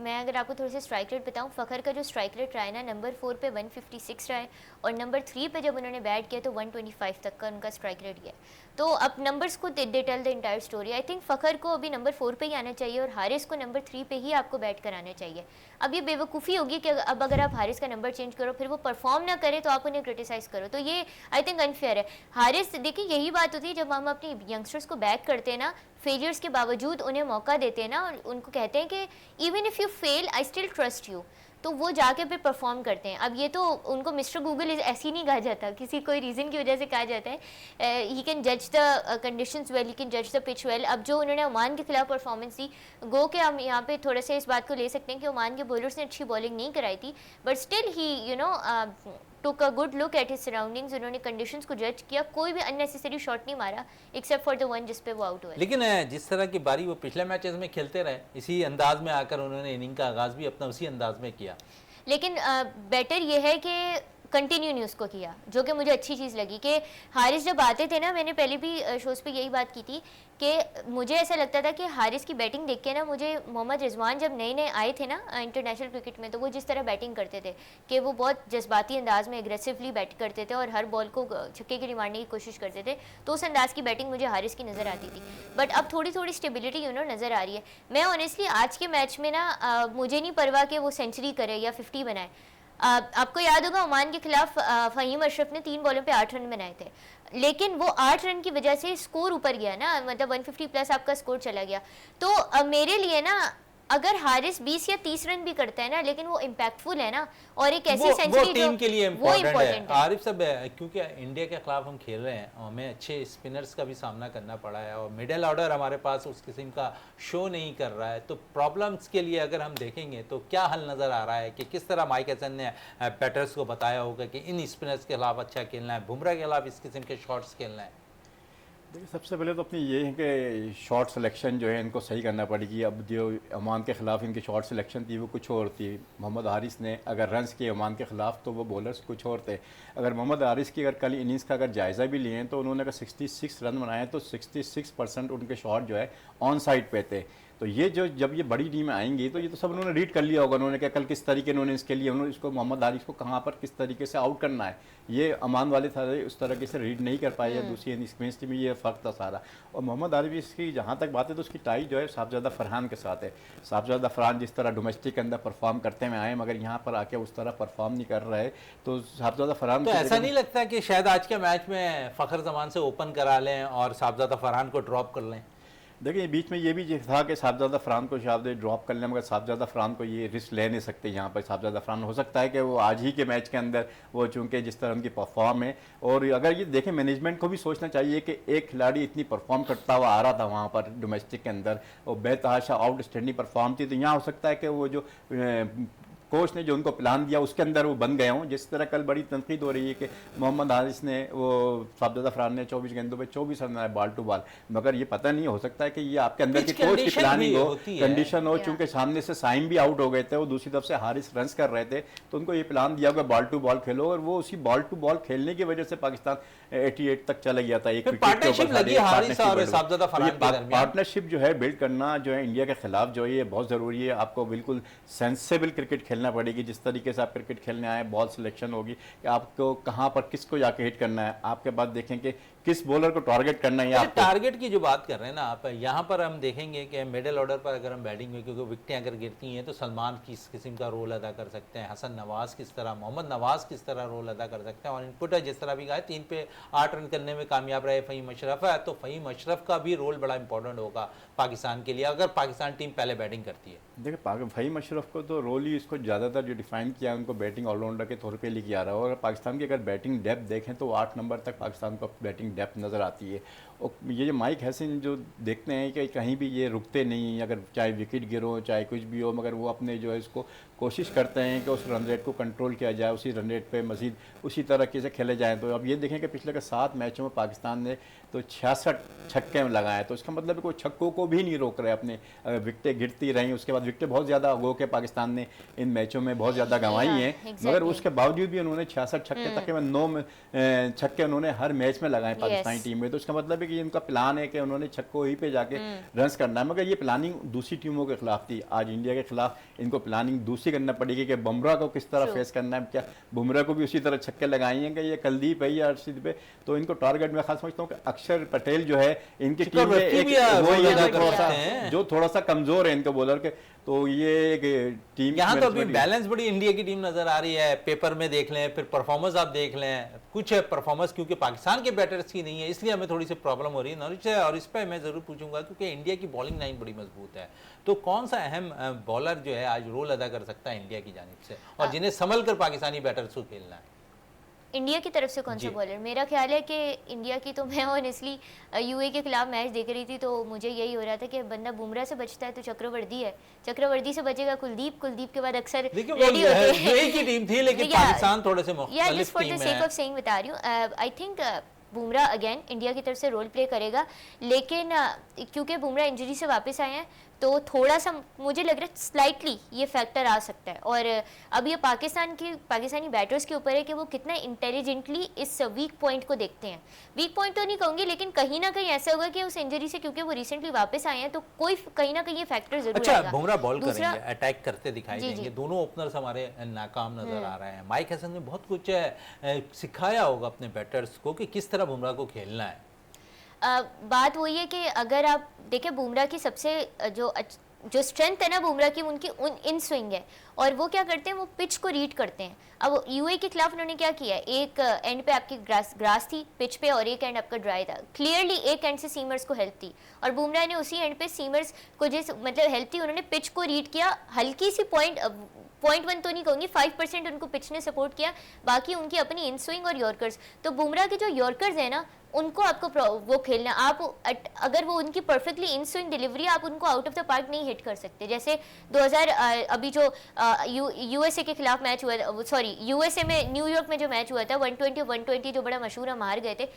मैं अगर आपको थोड़े से स्ट्राइक रेट बताऊं, फ़खर का जो स्ट्राइक रेट रहा है ना, नंबर 4 पे 156 रहा है, और नंबर 3 पे जब उन्होंने बैट किया तो 125 तक तक का उनका स्ट्राइक रेट गया है। तो अब नंबर्स को they tell the entire story. I think Fakhar को अभी नंबर 4 पे ही आना चाहिए और हारिस को नंबर 3 पे ही आपको बैट कराना चाहिए। अब ये बेवकूफ़ी होगी कि अब अगर आप हारिस का नंबर चेंज करो फिर वो परफॉर्म ना करे तो आप उन्हें क्रिटिसाइज़ करो, तो ये आई थिंक अनफेयर है। हारिस, देखिए यही बात होती है जब हम अपनी यंगस्टर्स को बैक करते हैं ना, फेलियर्स के बावजूद उन्हें मौका देते हैं ना, और उनको कहते हैं कि even if you fail I still trust you, तो वो जाके फिर परफॉर्म करते हैं। अब ये तो उनको मिस्टर गूगल ऐसे ही नहीं कहा जाता, किसी कोई रीज़न की वजह से कहा जाता है ही कैन जज the conditions well, he can जज द पिच वेल। अब जो उन्होंने ओमान के खिलाफ परफॉर्मेंस दी, गो के हम यहाँ पे थोड़ा सा इस बात को ले सकते हैं कि ओमान के बॉलर्स ने अच्छी बॉलिंग नहीं कराई थी, but still he you know took a good look at his surroundings. उन्होंने कंडीशंस को जज किया, कोई भी अननेसेसरी शॉट नहीं मारा एक्सेप्ट फॉर द वन जिस पे वो आउट हुए। लेकिन जिस तरह की बारी वो पिछले मैचेस में खेलते रहे, इसी अंदाज में आकर उन्होंने इनिंग का आगाज़ भी अपना उसी अंदाज में किया। लेकिन बेटर ये है कि कंटिन्यू नहीं उसको किया, जो कि मुझे अच्छी चीज़ लगी कि हारिस जब आते थे ना, मैंने पहले भी शोज़ पे यही बात की थी कि मुझे ऐसा लगता था कि हारिस की बैटिंग देख के ना, मुझे मोहम्मद रिजवान जब नए नए आए थे ना इंटरनेशनल क्रिकेट में, तो वो जिस तरह बैटिंग करते थे कि वो बहुत जज्बाती अंदाज में एग्रेसिवली बैट करते थे और हर बॉल को छक्के के लिए मारने की कोशिश करते थे, तो उस अंदाज की बैटिंग मुझे हारिस की नज़र आती थी। बट अब थोड़ी थोड़ी स्टेबिलिटी नज़र आ रही है। मैं ऑनेस्टली आज के मैच में ना मुझे नहीं परवाह कि वो सेंचुरी करे या 50 बनाए। आपको याद होगा ओमान के खिलाफ फ़हीम अशरफ ने 3 बॉलों पे 8 रन बनाए थे, लेकिन वो 8 रन की वजह से स्कोर ऊपर गया ना, मतलब 150 प्लस आपका स्कोर चला गया। तो मेरे लिए ना अगर हारिस 20 या 30 रन भी करता है ना, लेकिन वो इम्पैक्टफुल है ना, और एक ऐसी सेंचुरी टीम के लिए वो इम्पोर्टेंट है। आरिफ साहब, क्योंकि इंडिया के खिलाफ हम खेल रहे हैं और हमें अच्छे स्पिनर्स का भी सामना करना पड़ा है और मिडिल ऑर्डर हमारे पास उस किस्म का शो नहीं कर रहा है, तो प्रॉब्लम्स के लिए अगर हम देखेंगे तो क्या हल नज़र आ रहा है कि किस तरह माइक हैसन ने बैटर्स को बताया होगा कि इन स्पिनर्स के खिलाफ अच्छा खेलना है, बुमराह के खिलाफ इस किस्म के शॉट्स खेलना है? देखिए, सबसे पहले तो अपनी ये है कि शॉट सिलेक्शन जो है इनको सही करना पड़ेगी। अब जो ओमान के ख़िलाफ़ इनकी शॉट सिलेक्शन थी वो कुछ और थी। मोहम्मद हारिस ने अगर रन्स किए ओमान के ख़िलाफ़ तो वो बॉलर्स कुछ और थे। अगर मोहम्मद हारिस की अगर कल इनिंग्स का अगर जायज़ा भी लिए तो उन्होंने अगर 66 रन बनाए तो 66% उनके शॉट जो है ऑन साइड पे थे। तो ये जो जब ये बड़ी टीमें आएंगी तो ये तो सब उन्होंने रीड कर लिया होगा, उन्होंने क्या कल किस तरीके उन्होंने इसके लिए उन्होंने इसको मोहम्मद हारिस को कहाँ पर किस तरीके से आउट करना है, ये अमान वाले सारे उस तरीके से रीड नहीं कर पाए या दूसरी स्पेस टीम में ये फ़र्क था सारा। और मोहम्मद हारिस की जहाँ तक बात है तो उसकी टाई जो है साहबजादा फरहान के साथ है। साहबजादा फरहान जिस तरह डोमेस्टिक के अंदर परफॉर्म करते हुए आए मगर यहाँ पर आके उस तरह परफॉर्म नहीं कर रहे, तो साहबजादा फरहान तो ऐसा नहीं लगता कि शायद आज के मैच में फ़खर जमान से ओपन करा लें और साहबजादा फरहान को ड्रॉप कर लें? देखिए, बीच में ये भी था कि साहबजादा फरहान को शायद ड्रॉप कर लें, मगर साहबजादा फरहान को ये रिस्क ले नहीं सकते यहाँ पर। साहबजादा फरहान हो सकता है कि वो आज ही के मैच के अंदर वो चूँकि जिस तरह उनकी परफॉर्म है, और अगर ये देखें मैनेजमेंट को भी सोचना चाहिए कि एक खिलाड़ी इतनी परफॉर्म करता हुआ आ रहा था वहाँ पर डोमेस्टिक के अंदर और बेतहाशा आउटस्टैंडिंग परफॉर्म थी, तो यहाँ हो सकता है कि वो जो कोच ने जो उनको प्लान दिया उसके अंदर वो बन गए हों। जिस तरह कल बड़ी तनकीद हो रही है कि मोहम्मद हारिस ने वो साहबजादा फरहान ने 24 गेंदों पे 24 रन बनाए बॉल टू बॉल, मगर ये पता नहीं हो सकता है कि ये आपके अंदर की कोच की प्लानिंग हो, कंडीशन हो, चूंकि सामने से साइम भी आउट हो गए थे, वो दूसरी तरफ से हारिस रन कर रहे थे, तो उनको ये प्लान दिया होगा बॉल टू बॉल खेलो, और वो उसी बॉल टू बॉल खेलने की वजह से पाकिस्तान 88 तक चला गया था। एक पार्टनरशिप जो है बिल्ड करना जो है इंडिया के खिलाफ जो है ये बहुत ज़रूरी है। आपको बिल्कुल सेंसेबल क्रिकेट खेलना पड़ेगी। जिस तरीके से आप क्रिकेट खेलने आए, बॉल सिलेक्शन होगी कि आपको कहां पर किसको जाके हिट करना है, आपके बाद देखें कि किस बॉलर को टारगेट करना है। आप टारगेट की जो बात कर रहे हैं ना आप, यहाँ पर हम देखेंगे कि मिडिल ऑर्डर पर अगर हम बैटिंग में, क्योंकि विकटें अगर गिरती हैं तो सलमान किस किस्म का रोल अदा कर सकते हैं, हसन नवाज किस तरह, मोहम्मद नवाज किस तरह रोल अदा कर सकते हैं, और इनपुट है जिस तरह भी कहा 3 पे 8 रन करने में कामयाब रहे फ़हीम अशरफ है, तो फ़हीम अशरफ का भी रोल बड़ा इंपॉर्टेंट होगा पाकिस्तान के लिए अगर पाकिस्तान टीम पहले बैटिंग करती है। देखिए, फ़हीम अशरफ को तो रोल ही इसको ज़्यादातर जो डिफाइन किया उनको बैटिंग ऑलराउंडर के तौर पे लेके आ रहा है, और पाकिस्तान की अगर बैटिंग डेप्थ देखें तो 8 नंबर तक पाकिस्तान को बैटिंग डेप्थ नज़र आती है। और ये जो माइक हैसन जो देखते हैं कि कहीं भी ये रुकते नहीं, अगर चाहे विकेट गिरो चाहे कुछ भी हो, मगर वो अपने जो है इसको कोशिश करते हैं कि उस रन रेट को कंट्रोल किया जाए, उसी रन रेट पे मज़ीद उसी तरीके से खेले जाएँ। तो अब ये देखें कि पिछले के 7 मैचों में पाकिस्तान ने तो 66 छक्के में लगाए, तो इसका मतलब कोई छक्कों को भी नहीं रोक रहे अपने। विकटें गिरती रहीं, उसके बाद विकटें बहुत ज़्यादा गो के पाकिस्तान ने इन मैचों में बहुत ज़्यादा गंवाई हैं, मगर उसके बावजूद भी उन्होंने 66 छक्के तकरीबन 9 छक्के उन्होंने हर मैच में लगाए पाकिस्तानी टीम में। तो इसका मतलब है कि इनका प्लान है कि उन्होंने छक्कों ही पे जाके रन करना है, मगर ये प्लानिंग दूसरी टीमों के खिलाफ थी। आज इंडिया के खिलाफ इनको प्लानिंग दूसरी दूसरी करना पड़ेगी कि बुमराह को किस तरह फेस करना है। क्या बुमराह को भी उसी तरह छक्के लगाएंगे ये कुलदीप है या अर्शदीप पे, तो इनको टारगेट मैं खास समझता हूँ कि अक्षर पटेल जो है इनकी टीम में एक जो थोड़ा सा कमजोर है इनके बॉलर के, तो ये एक टीम यहाँ तो अभी बैलेंस बड़ी इंडिया की टीम नजर आ रही है। पेपर में देख लें, फिर परफॉर्मेंस आप देख लें, कुछ परफॉर्मेंस क्योंकि पाकिस्तान के बैटर्स की नहीं है, इसलिए हमें थोड़ी सी प्रॉब्लम हो रही है नॉरिच से। और इस पर मैं जरूर पूछूंगा क्योंकि इंडिया की बॉलिंग लाइन बड़ी मजबूत है, तो कौन सा अहम बॉलर जो है आज रोल अदा कर सकता है इंडिया की जानिब से, और जिन्हें संभल कर पाकिस्तानी बैटर्स को खेलना है इंडिया की तरफ से कौन सा बॉलर? मेरा ख्याल है कि इंडिया की, तो मैं ऑनेस्टली यूए के खिलाफ मैच देख रही थी तो मुझे यही हो रहा था कि बंदा बुमराह से बचता है तो चक्रवर्ती है, चक्रवर्ती से बचेगा कुलदीप, कुलदीप के बाद अक्सर रेडी होते हैं। यूए की टीम थी लेकिन पाकिस्तान थोड़े से मुख्तलिफ टीम है। सेक ऑफ सेइंग बता रही हूँ, I think Bumrah again India की तरफ से रोल प्ले करेगा, लेकिन क्योंकि बुमराह इंजरी से वापस आए हैं तो थोड़ा सा मुझे लग रहा है स्लाइटली ये फैक्टर आ सकता है। और अब ये पाकिस्तानी बैटर्स के ऊपर है कि वो कितना इंटेलिजेंटली इस वीक पॉइंट को देखते हैं। वीक पॉइंट तो नहीं कहूँगी, लेकिन कहीं ना कहीं ऐसा होगा कि उस इंजरी से, क्योंकि वो रिसेंटली वापस आए हैं, तो कोई कहीं ना कहीं ये फैक्टर जरूर आएगा। बुमराह बॉल करेंगे, अटैक करते दिखाई देंगे, दोनों ओपनर्स हमारे नाकाम नजर आ रहे हैं। माइक हसन ने बहुत कुछ सिखाया होगा अपने बैटर्स को कि किस तरह बुमराह को खेलना है। बात वही है कि अगर आप देखें बुमराह की सबसे जो स्ट्रेंथ है ना बुमराह की, उनकी इन स्विंग है, और वो क्या करते हैं, वो पिच को रीड करते हैं। अब यूए के खिलाफ उन्होंने क्या किया, एक एंड पे आपकी ग्रास थी पिच पे और एक एंड आपका ड्राई था, क्लियरली एक एंड से सीमर्स को हेल्प थी, और बुमराह ने उसी एंड पे सीमर्स को जिस मतलब हेल्प थी, उन्होंने पिच को रीड किया, हल्की सी पॉइंट 0.1 तो नहीं कहूँगी, 5% उनको पिच ने सपोर्ट किया, बाकी उनकी अपनी इन स्विंग और यॉर्कर्स। तो बुमराह के जो यॉर्कर्स है ना, उनको आपको वो खेलना, आप अगर वो उनकी परफेक्टली इन स्विंग डिलीवरी, आप उनको आउट ऑफ द पार्क नहीं हिट कर सकते। जैसे 2000 अभी जो यूएसए के खिलाफ मैच हुआ, सॉरी यूएसए में न्यूयॉर्क में जो मैच हुआ था 120 जो बड़ा मशहूर है, हार गए थे,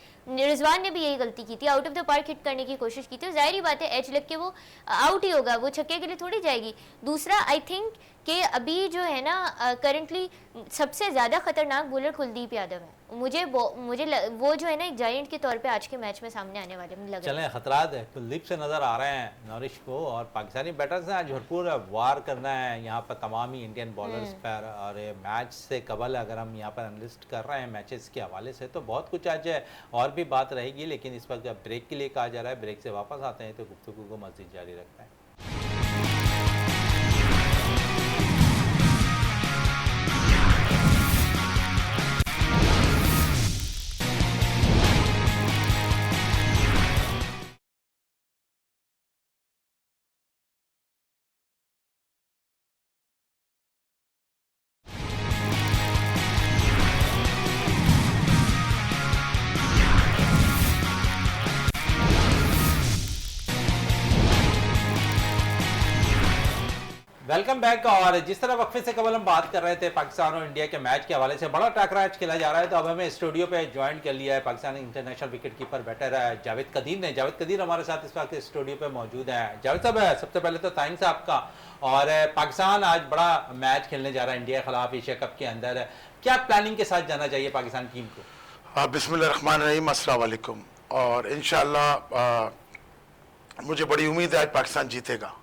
रिजवान ने भी यही गलती की थी, out of the park hit करने की कोशिश की थी। जाहिर बात है एज लग के वो आउट ही होगा, वो छक्के के लिए थोड़ी जाएगी। दूसरा आई थिंक कि अभी जो है ना करंटली सबसे ज़्यादा खतरनाक बॉलर कुलदीप यादव है। मुझे वो जो है ना एक जायंट के तौर पे आज के मैच में सामने आने वाले मुझे लग रहा है। चलें, खतरात है कुलदीप से नज़र आ रहे हैं नॉरिश को, और पाकिस्तानी बैटर्स ने आज भरपूर वार करना है यहाँ पर तमाम ही इंडियन बॉलर्स पर। और मैच से कबल अगर हम यहाँ पर एनालिस्ट कर रहे हैं मैचेस के हवाले से, तो बहुत कुछ आज और भी बात रहेगी, लेकिन इस वक्त ब्रेक के लिए कहा जा रहा है, ब्रेक से वापस आते हैं तो गुफ्तगू को मज़ीद जारी रखते हैं। Welcome back. और जिस तरह वक्फे से कबल हम बात कर रहे थे पाकिस्तान और इंडिया के मैच के हवाले से, बड़ा टकरा आज खेला जा रहा है, तो अब हमें स्टूडियो पे ज्वाइन कर लिया है Pakistani international wicket keeper batter है जावेद कदीर ने। जावेद कदीर हमारे साथ इस वक्त स्टूडियो पे मौजूद है। जावेद साहब, सबसे पहले तो थैंक्स आपका। और पाकिस्तान आज बड़ा मैच खेलने जा रहा है इंडिया के खिलाफ एशिया कप के अंदर, क्या प्लानिंग के साथ जाना चाहिए पाकिस्तान टीम को? बिस्मिल्लाहिर्रहमानिर्रहीम, अस्सलाम वालेकुम। और इंशाअल्लाह मुझे बड़ी उम्मीद है आज पाकिस्तान जीतेगा।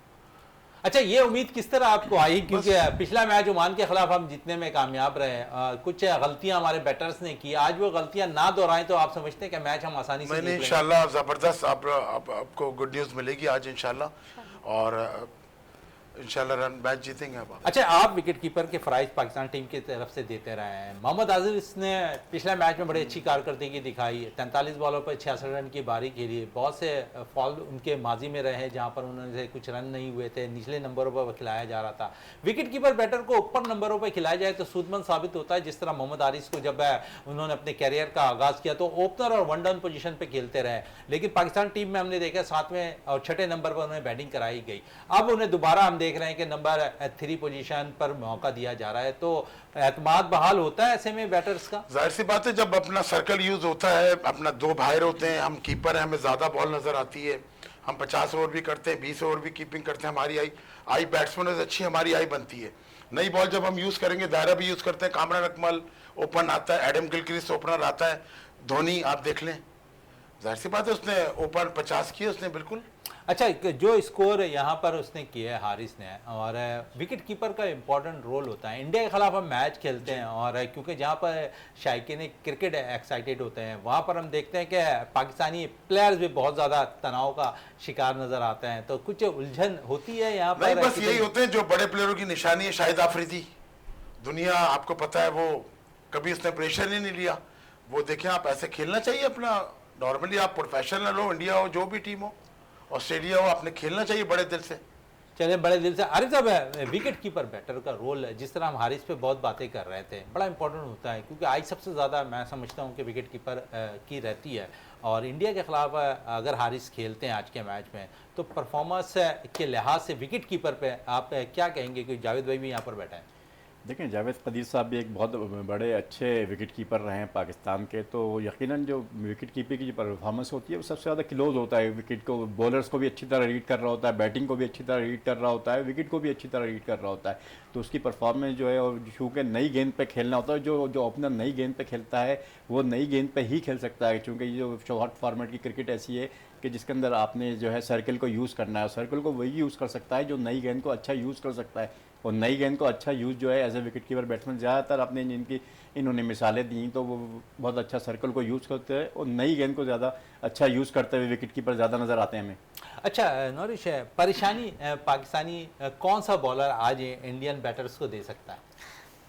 अच्छा, ये उम्मीद किस तरह आपको आई? क्योंकि पिछला मैच ओमान के खिलाफ हम जीतने में कामयाब रहे, कुछ गलतियां हमारे बैटर्स ने की, आज वो गलतियां ना दोहराएं तो आप समझते हैं कि मैच हम आसानी से मैंने इंशाल्लाह ज़बरदस्त आपको गुड न्यूज़ मिलेगी आज इंशाल्लाह, और इंशाल्लाह रन मैच जीतेंगे आप। अच्छा, आप विकेट कीपर के फ़राइज़ पाकिस्तान टीम की तरफ से देते रहे हैं। मोहम्मद आजिज़ ने पिछले मैच में बड़ी अच्छी कारकर्दगी दिखाई, 43 बॉलों पर 66 रन की बारी खेली। बहुत से फॉल उनके माजी में रहे जहां पर उन्होंने कुछ रन नहीं हुए थे, निचले नंबरों पर खिलाया जा रहा था। विकेट कीपर बैटर को ऊपर नंबरों पर खिलाया जाए तो सूदमंद साबित होता है, जिस तरह मोहम्मद आरिस को जब उन्होंने अपने कैरियर का आगाज़ किया तो ओपनर और वन डाउन पोजीशन पे खेलते रहे, लेकिन पाकिस्तान टीम में हमने देखा 7वें और 6ठे नंबर पर उन्हें बैटिंग कराई गई। अब उन्हें दोबारा हम देख रहे हैं कि नंबर 3 पोजीशन पर मौका दिया जा रहा है, तो एतमाद बहाल होता है ऐसे में बैटर्स का? जाहिर सी बात है, जब अपना सर्कल यूज होता है, अपना 2 बाहर होते हैं, हम कीपर हैं, हमें ज़्यादा बॉल नज़र आती है, हम 50 ओवर भी करते हैं, 20 ओवर भी कीपिंग करते हैं, हमारी आई बैट्समैन से अच्छी हमारी आई बनती है। नई बॉल जब हम यूज़ करेंगे, दायरा भी यूज़ करते हैं, कामरान अकमल ओपन आता है, एडम गिलक्रिस्ट ओपनर आता है, धोनी आप देख लें, जाहिर सी बात है उसने ओपन 50 किए उसने बिल्कुल। अच्छा, जो स्कोर यहाँ पर उसने किया है हारिस ने, और विकेट कीपर का इम्पोर्टेंट रोल होता है। इंडिया के खिलाफ हम मैच खेलते हैं और क्योंकि जहाँ पर शायकीन क्रिकेट एक्साइटेड होते हैं, वहाँ पर हम देखते हैं कि पाकिस्तानी प्लेयर्स भी बहुत ज़्यादा तनाव का शिकार नज़र आते हैं, तो कुछ उलझन होती है यहाँ नहीं, पर? बस यही होते हैं जो बड़े प्लेयरों की निशानी है। शाहिद आफरीदी, दुनिया आपको पता है, वो कभी उसने प्रेशर ही नहीं लिया। वो देखें, आप ऐसे खेलना चाहिए अपना, नॉर्मली आप प्रोफेशनल हो, इंडिया हो, जो भी टीम हो, ऑस्ट्रेलिया हो, आपने खेलना चाहिए बड़े दिल से। चले बड़े दिल से। आरिफ साहब, विकेट कीपर बैटर का रोल, जिस तरह हम हारिस पे बहुत बातें कर रहे थे, बड़ा इंपॉर्टेंट होता है, क्योंकि आज सबसे ज़्यादा मैं समझता हूँ कि विकेट कीपर की रहती है। और इंडिया के खिलाफ अगर हारिस खेलते हैं आज के मैच में, तो परफॉर्मेंस के लिहाज से विकेट कीपर पे आप क्या कहेंगे? कि जावेद भाई भी यहाँ पर बैठे हैं। देखें, जावेद कदीर साहब भी एक बहुत बड़े अच्छे विकेट कीपर रहे हैं पाकिस्तान के, तो यकीनन जो विकेट कीपर की जो परफॉर्मेंस होती है वो सबसे ज़्यादा क्लोज होता है विकेट को। बॉलर्स को भी अच्छी तरह रीड कर रहा होता है, बैटिंग को भी अच्छी तरह रीड कर रहा होता है, विकेट को भी अच्छी तरह रीड कर रहा होता है। तो उसकी परफॉर्मेंस जो है, और चूँकि नई गेंद पे खेलना होता है, जो ओपनर नई गेंद पे खेलता है वो नई गेंद पे ही खेल सकता है, क्योंकि ये जो शॉर्ट फॉर्मेट की क्रिकेट ऐसी है कि जिसके अंदर आपने जो है सर्कल को यूज़ करना है। सर्कल को वही यूज़ कर सकता है जो नई गेंद को अच्छा यूज़ कर सकता है, और नई गेंद को अच्छा यूज़ जो है as a wicket keeper batsman ज़्यादातर आपने इन्होंने मिसालें दी, तो वो बहुत अच्छा सर्कल को यूज़ करते हैं और नई गेंद को ज़्यादा अच्छा यूज़ करते हुए विकेट कीपर ज़्यादा नज़र आते हैं हमें। अच्छा नौरिश, परेशानी पाकिस्तानी कौन सा बॉलर आज इंडियन बैटर्स को दे सकता है?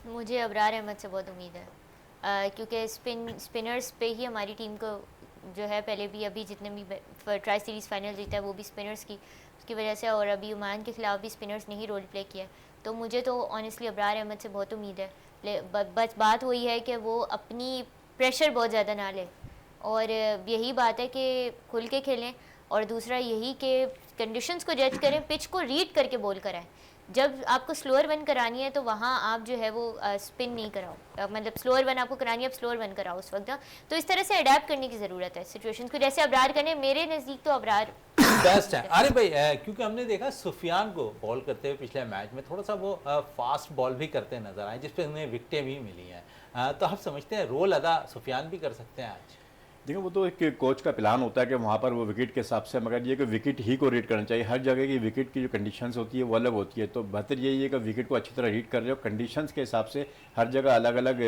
मुझे अबरार अहमद से बहुत उम्मीद है, क्योंकि स्पिनर्स पे ही हमारी टीम को जो है, पहले भी अभी जितने भी ट्राई सीरीज़ फाइनल जीता है वो भी स्पिनर्स की उसकी वजह से, और अभी ओमान के खिलाफ भी स्पिनर्स ने ही रोल प्ले किया। तो मुझे तो ऑनेस्टली अबरार अहमद से बहुत उम्मीद है। बस बात वही है कि वो अपनी प्रेशर बहुत ज़्यादा ना ले, और यही बात है कि खुल के खेलें, और दूसरा यही कि कंडीशंस को जज करें, पिच को रीड करके बॉल कराएं। जब आपको स्लोअर वन करानी है तो वहाँ आप जो है वो स्पिन नहीं कराओ, मतलब स्लोअर वन आपको करानी है, आप स्लोअर वन कराओ उस वक्त। तो इस तरह से अडेप्ट करने की ज़रूरत है सिचुएशंस को, जैसे अबरार करने। मेरे नज़दीक तो अबरार बेस्ट है। अरे भाई, क्योंकि हमने देखा सुफियान को बॉल करते हुए पिछले मैच में, थोड़ा सा वो फास्ट बॉल भी करते नजर आए, जिस पे उन्हें विकटें भी मिली हैं। तो आप समझते हैं रोल अदा सुफियान भी कर सकते हैं आज? देखो, वो तो एक कोच का प्लान होता है कि वहाँ पर वो विकेट के हिसाब से, मगर ये कि विकेट ही को रीड करना चाहिए। हर जगह की विकेट की जो कंडीशंस होती है वो अलग होती है, तो बेहतर यही है कि विकेट को अच्छी तरह रीड कर रहे हो, कंडीशंस के हिसाब से हर जगह अलग अलग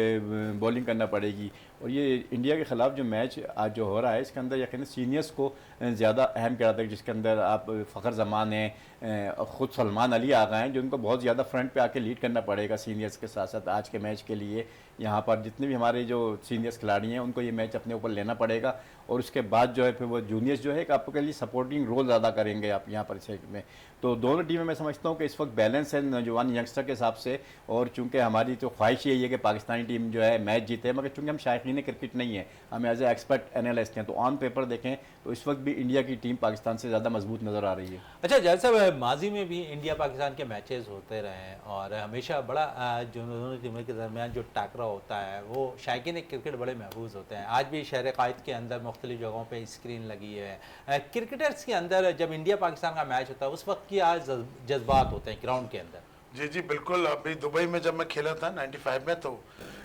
बॉलिंग करना पड़ेगी। और ये इंडिया के ख़िलाफ़ जो मैच आज जो हो रहा है, इसके अंदर यकीन सीनियर्स को ज़्यादा अहम किया जाता है, जिसके अंदर आप फ़खर जमान हैं, ख़ुद सलमान अली आ गए हैं, जो उनको बहुत ज़्यादा फ्रंट पे आके लीड करना पड़ेगा सीनियर्स के साथ साथ आज के मैच के लिए। यहाँ पर जितने भी हमारे जो सीनियर्स खिलाड़ी हैं उनको ये मैच अपने ऊपर लेना पड़ेगा, और उसके बाद जो है फिर वो जूनियर्स जो है एक आपके लिए सपोर्टिंग रोल अदा करेंगे आप यहाँ पर इस में। तो दोनों टीमें मैं समझता हूँ कि इस वक्त बैलेंस है नौजवान यंगस्टर के हिसाब से, और चूँकि हमारी तो ख्वाहिश यही है कि पाकिस्तानी टीम जो है मैच जीते, मगर चूँकि हम शायकीन क्रिकेट नहीं है, हम एज ए एक्सपर्ट एनालिस्ट हैं, तो ऑन पेपर देखें तो इस वक्त भी इंडिया की टीम पाकिस्तान से ज़्यादा मजबूत नज़र आ रही है। अच्छा, जैसे माजी में भी इंडिया पाकिस्तान के मैचेस होते रहे हैं, और हमेशा बड़ा जो दोनों टीमों के दरमियान जो टाकरा होता है वो शायकीन क्रिकेट बड़े महफूज होते हैं। आज भी शहर कायद के अंदर मुख्तलिफ जगहों पर स्क्रीन लगी है। क्रिकेटर्स के अंदर जब इंडिया पाकिस्तान का मैच होता है उस वक्त की आज जज्बात होते हैं ग्राउंड के अंदर? जी जी बिल्कुल। अभी दुबई में जब मैं खेला था 95 में, तो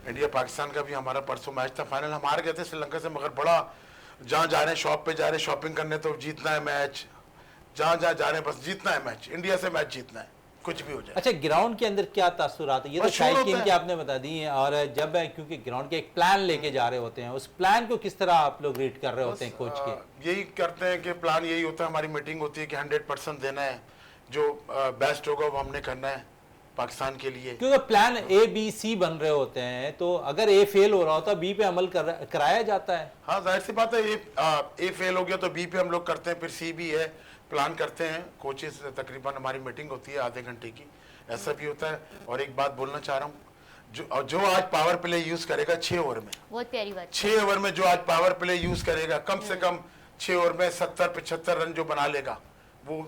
इंडिया पाकिस्तान का भी हमारा परसों मैच था, फाइनल हम हार गए थे श्रीलंका से, मगर बड़ा जहाँ जा रहे हैं शॉप पे जा रहे हैं शॉपिंग करने, तो जीतना है मैच, जहाँ जहाँ जा रहे हैं बस जीतना है मैच, इंडिया से मैच जीतना है, कुछ भी हो जाए। अच्छा, ग्राउंड के अंदर क्या तासुरात है? ये तो शायकीन की आपने बता दी है, और जब क्योंकि ग्राउंड के एक प्लान लेके जा रहे होते हैं, उस प्लान को किस तरह आप लोग रीड कर रहे होते हैं कोच के? यही करते हैं कि प्लान यही होता है, हमारी मीटिंग होती है कि 100% देना है, जो बेस्ट होगा वो हमने करना है पाकिस्तान के लिए। क्योंकि प्लान ए बी सी बन रहे होते हैं, तो अगर ए फेल हो रहा होता है बी पे अमल कराया जाता है। हाँ, जाहिर सी बात है, ए फेल हो गया तो बी पे हम लोग करते हैं, फिर सी भी है, प्लान करते हैं कोचेस। तकरीबन हमारी मीटिंग होती है आधे घंटे की, ऐसा भी होता है। और एक बात बोलना चाह रहा हूँ, जो आज पावर प्ले यूज करेगा 6 ओवर में, बहुत प्यारी बात, 6 ओवर में जो आज पावर प्ले यूज करेगा, कम से कम 6 ओवर में 70-75 रन जो बना लेगा वो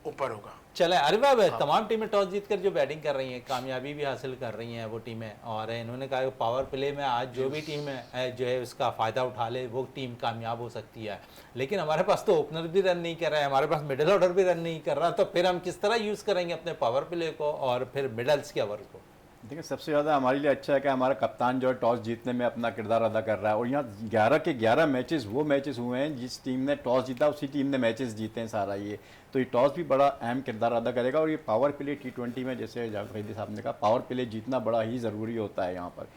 ऊपर होगा। चले अरिवा, हाँ। तमाम टीमें टॉस जीतकर जो बैटिंग कर रही हैं, कामयाबी भी हासिल कर रही हैं वो टीमें, और इन्होंने कहा पावर प्ले में आज जो भी टीम है जो है उसका फ़ायदा उठा ले वो टीम कामयाब हो सकती है। लेकिन हमारे पास तो ओपनर भी रन नहीं कर रहा है, हमारे पास मिडिल ऑर्डर भी रन नहीं कर रहा, तो फिर हम किस तरह यूज़ करेंगे अपने पावर प्ले को और फिर मिडल्स के ओवर को? देखिए सबसे ज़्यादा हमारे लिए अच्छा है कि हमारा कप्तान जो है टॉस जीतने में अपना किरदार अदा कर रहा है, और यहाँ 11 के 11 मैचेस वो मैचेस हुए हैं जिस टीम ने टॉस जीता उसी टीम ने मैचेस जीते हैं सारा ये। तो ये टॉस भी बड़ा अहम किरदार अदा करेगा, और ये पावर प्ले T20 में जैसे जावेद फरीदी साहब ने कहा पावर प्ले जीतना बड़ा ही ज़रूरी होता है यहाँ पर।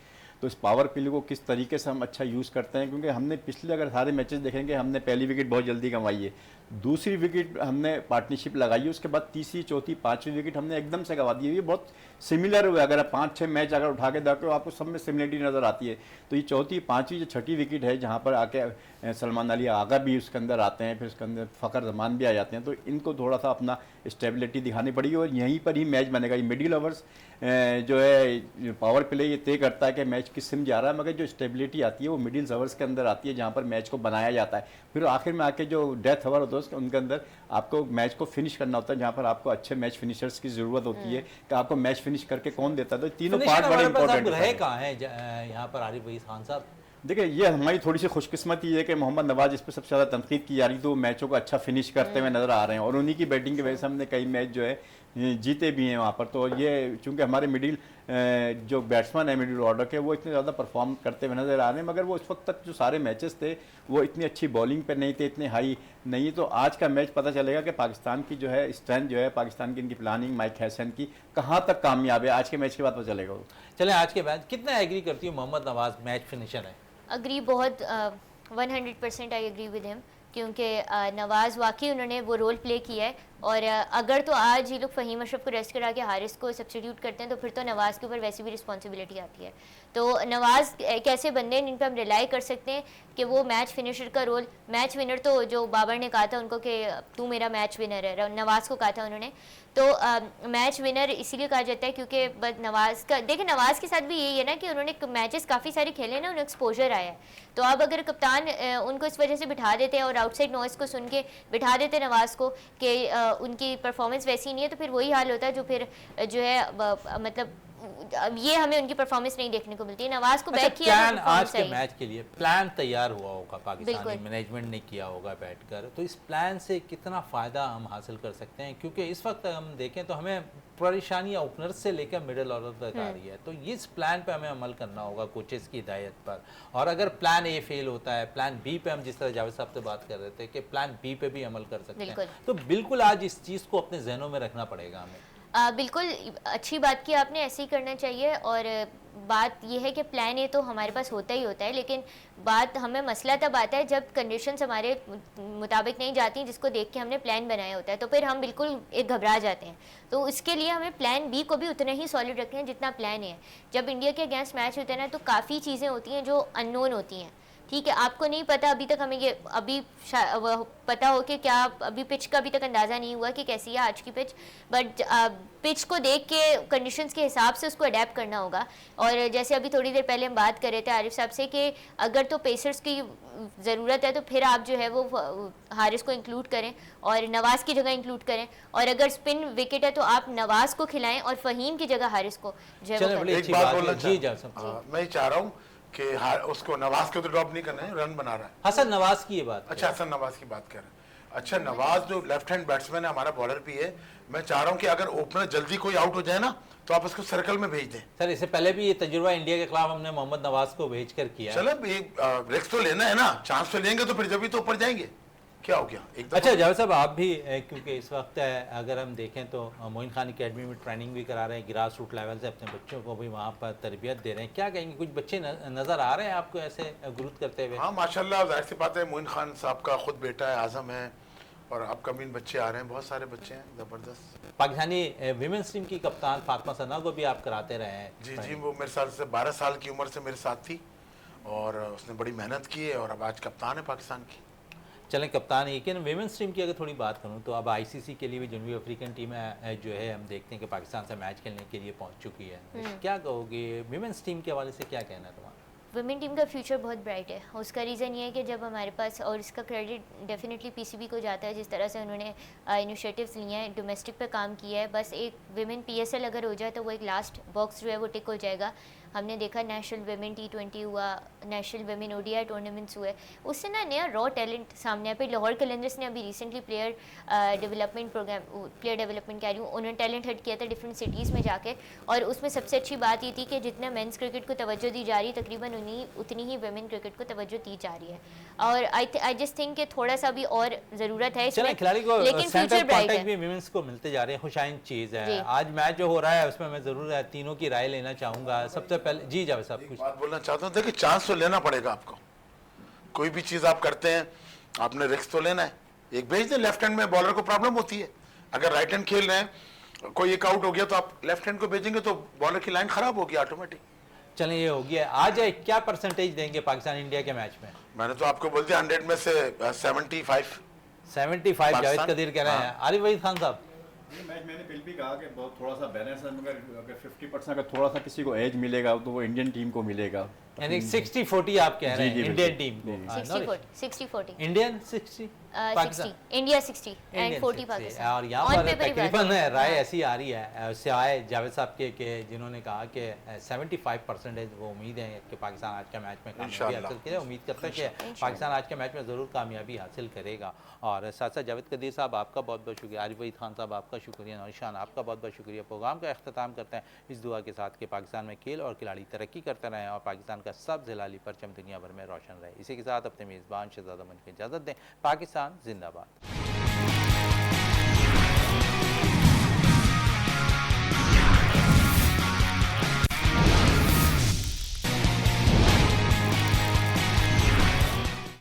तो इस पावर प्ले को किस तरीके से हम अच्छा यूज़ करते हैं, क्योंकि हमने पिछले अगर सारे मैचेस देखेंगे हमने पहली विकेट बहुत जल्दी गंवाई है, दूसरी विकेट हमने पार्टनरशिप लगाई है, उसके बाद तीसरी चौथी पांचवी विकेट हमने एकदम से गंवा दी है। ये बहुत सिमिलर हुआ, अगर आप 5-6 मैच अगर उठा के देखो आपको सब में सिमिलरिटी नज़र आती है। तो ये चौथी पांचवी जो छठी विकेट है जहाँ पर आके सलमान अली आगा भी उसके अंदर आते हैं, फिर उसके अंदर फ़खर जमान भी आ जाते हैं, तो इनको थोड़ा सा अपना स्टेबिलिटी दिखानी पड़ेगी, और यहीं पर ही मैच बनेगा। ये मिडिल ओवर्स जो है पावर प्ले ये तय करता है कि मैच किस सिम जा रहा है, मगर जो स्टेबिलिटी आती है वो मिडिल ओवर्स के अंदर आती है जहाँ पर मैच को बनाया जाता है। फिर आखिर में आके जो डेथ ओवर होता है उनके अंदर आपको मैच को फिनिश करना होता है, जहाँ पर आपको अच्छे मैच फिनिशर्स की ज़रूरत होती है कि आपको मैच फिनिश करके कौन देता है। तो तीनों फिनिशर पार्ट बड़े हमारे पास अब इंपॉर्टेंट रहे है। कहाँ हैं यहाँ पर आरिफ वहीद खान साहब? देखिए ये हमारी थोड़ी सी खुशकिस्मती है कि मोहम्मद नवाज इस पर सबसे ज़्यादा तनकीद की जा रही, तो वो मैचों को अच्छा फिनिश करते हुए नज़र आ रहे हैं, और उन्हीं की बैटिंग की वजह से हमने कई मैच जो है जीते भी हैं वहाँ पर। तो ये चूँकि हमारे मिडिल जो बैट्समैन है मिडिल ऑर्डर के वो इतने ज़्यादा परफॉर्म करते हुए नज़र आ रहे हैं, मगर वो इस वक्त तक जो सारे मैचेस थे वो इतनी अच्छी बॉलिंग पे नहीं थे, इतने हाई नहीं। तो आज का मैच पता चलेगा कि पाकिस्तान की जो है स्ट्रेंथ जो है, पाकिस्तान की इनकी प्लानिंग माइक हैसन की कहाँ तक कामयाब है, आज के मैच के बाद पता चलेगा। चलें आज के बाद कितना एग्री करती हूँ मोहम्मद नवाज मैच फिनिशर है? अग्री बहुत 100% आई एग्री विद हिम, क्योंकि नवाज़ वाकई उन्होंने वो रोल प्ले किया है। और अगर तो आज ये लोग फ़हीम अशरफ को रेस्ट करा के हारिस को सब्स्टिट्यूट करते हैं तो फिर तो नवाज़ के ऊपर वैसे भी रिस्पॉन्सिबिलिटी आती है। तो नवाज़ एक ऐसे बंदे हैं जिन पर हम रिलाई कर सकते हैं कि वो मैच फिनिशर का रोल, मैच विनर तो जो बाबर ने कहा था उनको कि तू मेरा मैच विनर है, नवाज़ को कहा था उन्होंने, तो मैच विनर इसीलिए कहा जाता है क्योंकि बस नवाज़ का देखिए नवाज़ के साथ भी यही है ना कि उन्होंने मैचेस काफ़ी सारे खेले ना, उन्हें एक्सपोजर आया है। तो अब अगर कप्तान उनको इस वजह से बिठा देते हैं और आउटसाइड नॉइस को सुन के बिठा देते नवाज़ को कि उनकी परफॉर्मेंस वैसी नहीं है, तो फिर वही हाल होता है जो फिर जो है मतलब अब ये हमें उनकी परफॉर्मेंस नहीं देखने को मिलती है। नवाज को बैक किया प्लान आज के मैच के लिए प्लान तैयार हुआ होगा, पाकिस्तानी बिल्कुल। मैनेजमेंट ने किया होगा बैठकर, तो इस प्लान से कितना फ़ायदा हम हासिल कर सकते हैं? क्योंकि इस वक्त हम देखें तो हमें परेशानियां ओपनर से लेकर मिडिल ऑर्डर तक आ रही है, तो इस प्लान पे हमें अमल करना होगा कोचेस की हिदायत पर। और अगर प्लान ए फेल होता है, प्लान बी पे हम जिस तरह जावेद साहब से बात कर रहे थे कि प्लान बी पे भी अमल कर सकते हैं, तो बिल्कुल आज इस चीज़ को अपने जहनों में रखना पड़ेगा हमें। बिल्कुल अच्छी बात की आपने, ऐसे ही करना चाहिए। और बात यह है कि प्लान ए तो हमारे पास होता ही होता है, लेकिन बात हमें मसला तब आता है जब कंडीशंस हमारे मुताबिक नहीं जाती जिसको देख के हमने प्लान बनाया होता है, तो फिर हम बिल्कुल एक घबरा जाते हैं। तो इसके लिए हमें प्लान बी को भी उतना ही सॉलिड रखना है जितना प्लान ए है। जब इंडिया के अगेंस्ट मैच होता है ना, तो काफ़ी चीज़ें होती हैं जो अननोन होती हैं, ठीक है, आपको नहीं पता अभी तक, हमें ये अभी पता हो कि क्या अभी पिच का अभी तक अंदाज़ा नहीं हुआ कि कैसी है आज की पिच, बट पिच को देख के कंडीशंस के हिसाब से उसको अडेप्ट करना होगा। और जैसे अभी थोड़ी देर पहले हम बात कर रहे थे आरिफ साहब से कि अगर तो पेसर्स की ज़रूरत है तो फिर आप जो है वो हारिस को इंक्लूड करें और नवाज़ की जगह इंक्लूड करें, और अगर स्पिन विकेट है तो आप नवाज़ को खिलाएं और फ़हीम की जगह हारिस को जो है वो करें। एक बात बोलना मैं चाह रहा हूँ कि उसको नवाज को तो ड्रॉप नहीं करना है, रन बना रहा है। हसन नवाज की ये बात, अच्छा हसन नवाज की बात कर रहे हैं। अच्छा नवाज जो लेफ्ट हैंड बैट्समैन है, हमारा बॉलर भी है, मैं चाह रहा हूँ कि अगर ओपनर जल्दी कोई आउट हो जाए ना तो आप उसको सर्कल में भेज दें। सर इससे पहले भी ये तजुर्बा इंडिया के खिलाफ हमने मोहम्मद नवाज को भेज कर किया। चलो रिस्क तो लेना है ना, चांस तो लेंगे तो फिर जब भी तो ऊपर जाएंगे, क्या हो गया एकदम। अच्छा जावेद साहब आप भी क्योंकि इस वक्त अगर हम देखें तो मोइन खान अकेडमी में ट्रेनिंग भी करा रहे हैं, ग्रास रूट लेवल से अपने बच्चों को भी वहाँ पर तरबियत दे रहे हैं, क्या कहेंगे, कुछ बच्चे नज़र आ रहे हैं आपको ऐसे ग्रोथ करते हुए? हाँ माशाल्लाह, जाहिर सी बात है, मोइन खान साहब का खुद बेटा है आजम है, और अपकमिंग बच्चे आ रहे हैं, बहुत सारे बच्चे हैं ज़बरदस्त। पाकिस्तानी विमेंस टीम की कप्तान फातिमा सना को भी आप कराते रहे हैं? जी जी, वो मेरे साथ से 12 साल की उम्र से मेरे साथ थी और उसने बड़ी मेहनत की है और अब आज कप्तान है पाकिस्तान की। चलें कप्तान, लेकिन विमेंस टीम की अगर थोड़ी बात करूं तो अब आईसीसी के लिए भी जनूबी अफ्रीकन टीम जो है हम देखते हैं कि पाकिस्तान से मैच खेलने के लिए पहुंच चुकी है, क्या कहोगे विमेंस टीम के हवाले से, क्या कहना है तुम्हारा? वुमेन टीम का फ्यूचर बहुत ब्राइट है। उसका रीज़न ये है कि जब हमारे पास, और इसका क्रेडिट डेफिनेटली पीसीबी को जाता है जिस तरह से उन्होंने इनिशिएटिव्स लिए हैं, डोमेस्टिक पे काम किया है। बस एक विमेन पीएसएल अगर हो जाए तो वो एक लास्ट बॉक्स जो है वो टिक हो जाएगा। हमने देखा नेशनल वेमेन T20 हुआ, नेशनल वेमेन ODI टूर्नामेंट्स हुए, उससे ना नया रॉ टैलेंट सामने आया। पे लाहौर कलंदर्स ने अभी रिसेंटली प्लेयर डेवलपमेंट कह रही हूँ, उन्होंने टैलेंट हट किया था डिफरेंट सिटीज़ में जाके, और उसमें सबसे अच्छी बात ये थी कि जितना मेंस क्रिकेट को तवज्जो दी जा रही है तकरीबन उतनी ही वेमेन क्रिकेट को तवज्जो दी जा रही है। और आई जस्ट थिंक कि थोड़ा सा भी और ज़रूरत है चलें इसमें, खिलाड़ी को लेकिन सेंटर फ्यूचर ब्राइट कॉन्टैक्ट है। भी विमेंस को मिलते जा रहे हैं, खुशाइन चीज़ जी। है। आज मैच जो हो रहा है उसमें मैं ज़रूर तीनों की राय लेना चाहूँगा। सबसे पहले जी जावेद साहब कुछ बात बोलना चाहता हूँ, देखिए चांस तो लेना पड़ेगा आपको। कोई भी चीज़ आप करते हैं आपने रिस्क तो लेना है। एक भेज दें, लेफ्ट हैंड में बॉलर को प्रॉब्लम होती है, अगर राइट हैंड खेल रहे हैं कोई एक आउट हो गया तो आप लेफ्ट हैंड को भेजेंगे तो बॉलर की लाइन खराब होगी ऑटोमेटिक। चलें ये हो गया। आज क्या परसेंटेज देंगे पाकिस्तान इंडिया के मैच में? मैंने तो आपको बोल दिया 100 में से 75। 75 जावेद पाकिस्तान? कदीर कह रहे हैं। आरिफ वहीद खान साहब ये मैच मैंने पहले भी कहा कि बहुत थोड़ा सा बैलेंस है, मगर अगर 50% अगर थोड़ा सा किसी को एज मिलेगा तो वो इंडियन टीम को मिलेगा। यानी 60-40 आप कह रहे जी, हैं जी, इंडियन बिल्कुल। टीम को। जी। हाँ, nourish. 60-40 Indian 60 60 India 60 and Indian 40 60। Pakistan. और यहाँ On पर paper ही बात तकरीबन है। राय हाँ। ऐसी आ रही है सिवाय जावेद साहब के जिन्होंने कहा कि 75% वो उम्मीद है कि पाकिस्तान आज के मैच में कामयाबी इंशाअल्लाह। हासिल करे। उम्मीद करता है कि पाकिस्तान आज के मैच में ज़रूर कामयाबी हासिल करेगा। और साथ साथ जावेद कदीर साहब आपका बहुत बहुत शुक्रिया, आरिफ वहीद खान साहब आपका शुक्रिया, नौशान आपका बहुत बहुत शुक्रिया। प्रोग्राम का अख्ताम करते हैं इस दुआ के साथ कि पाकिस्तान में खेल और खिलाड़ी तरक्की करते रहें और पाकिस्तान का सब जिलाली परचम दुनिया भर में रोशन रहे। इसी के साथ अपने मेज़बान शहजादा मन की इजाज़त दें। पाकिस्तान जिंदाबाद।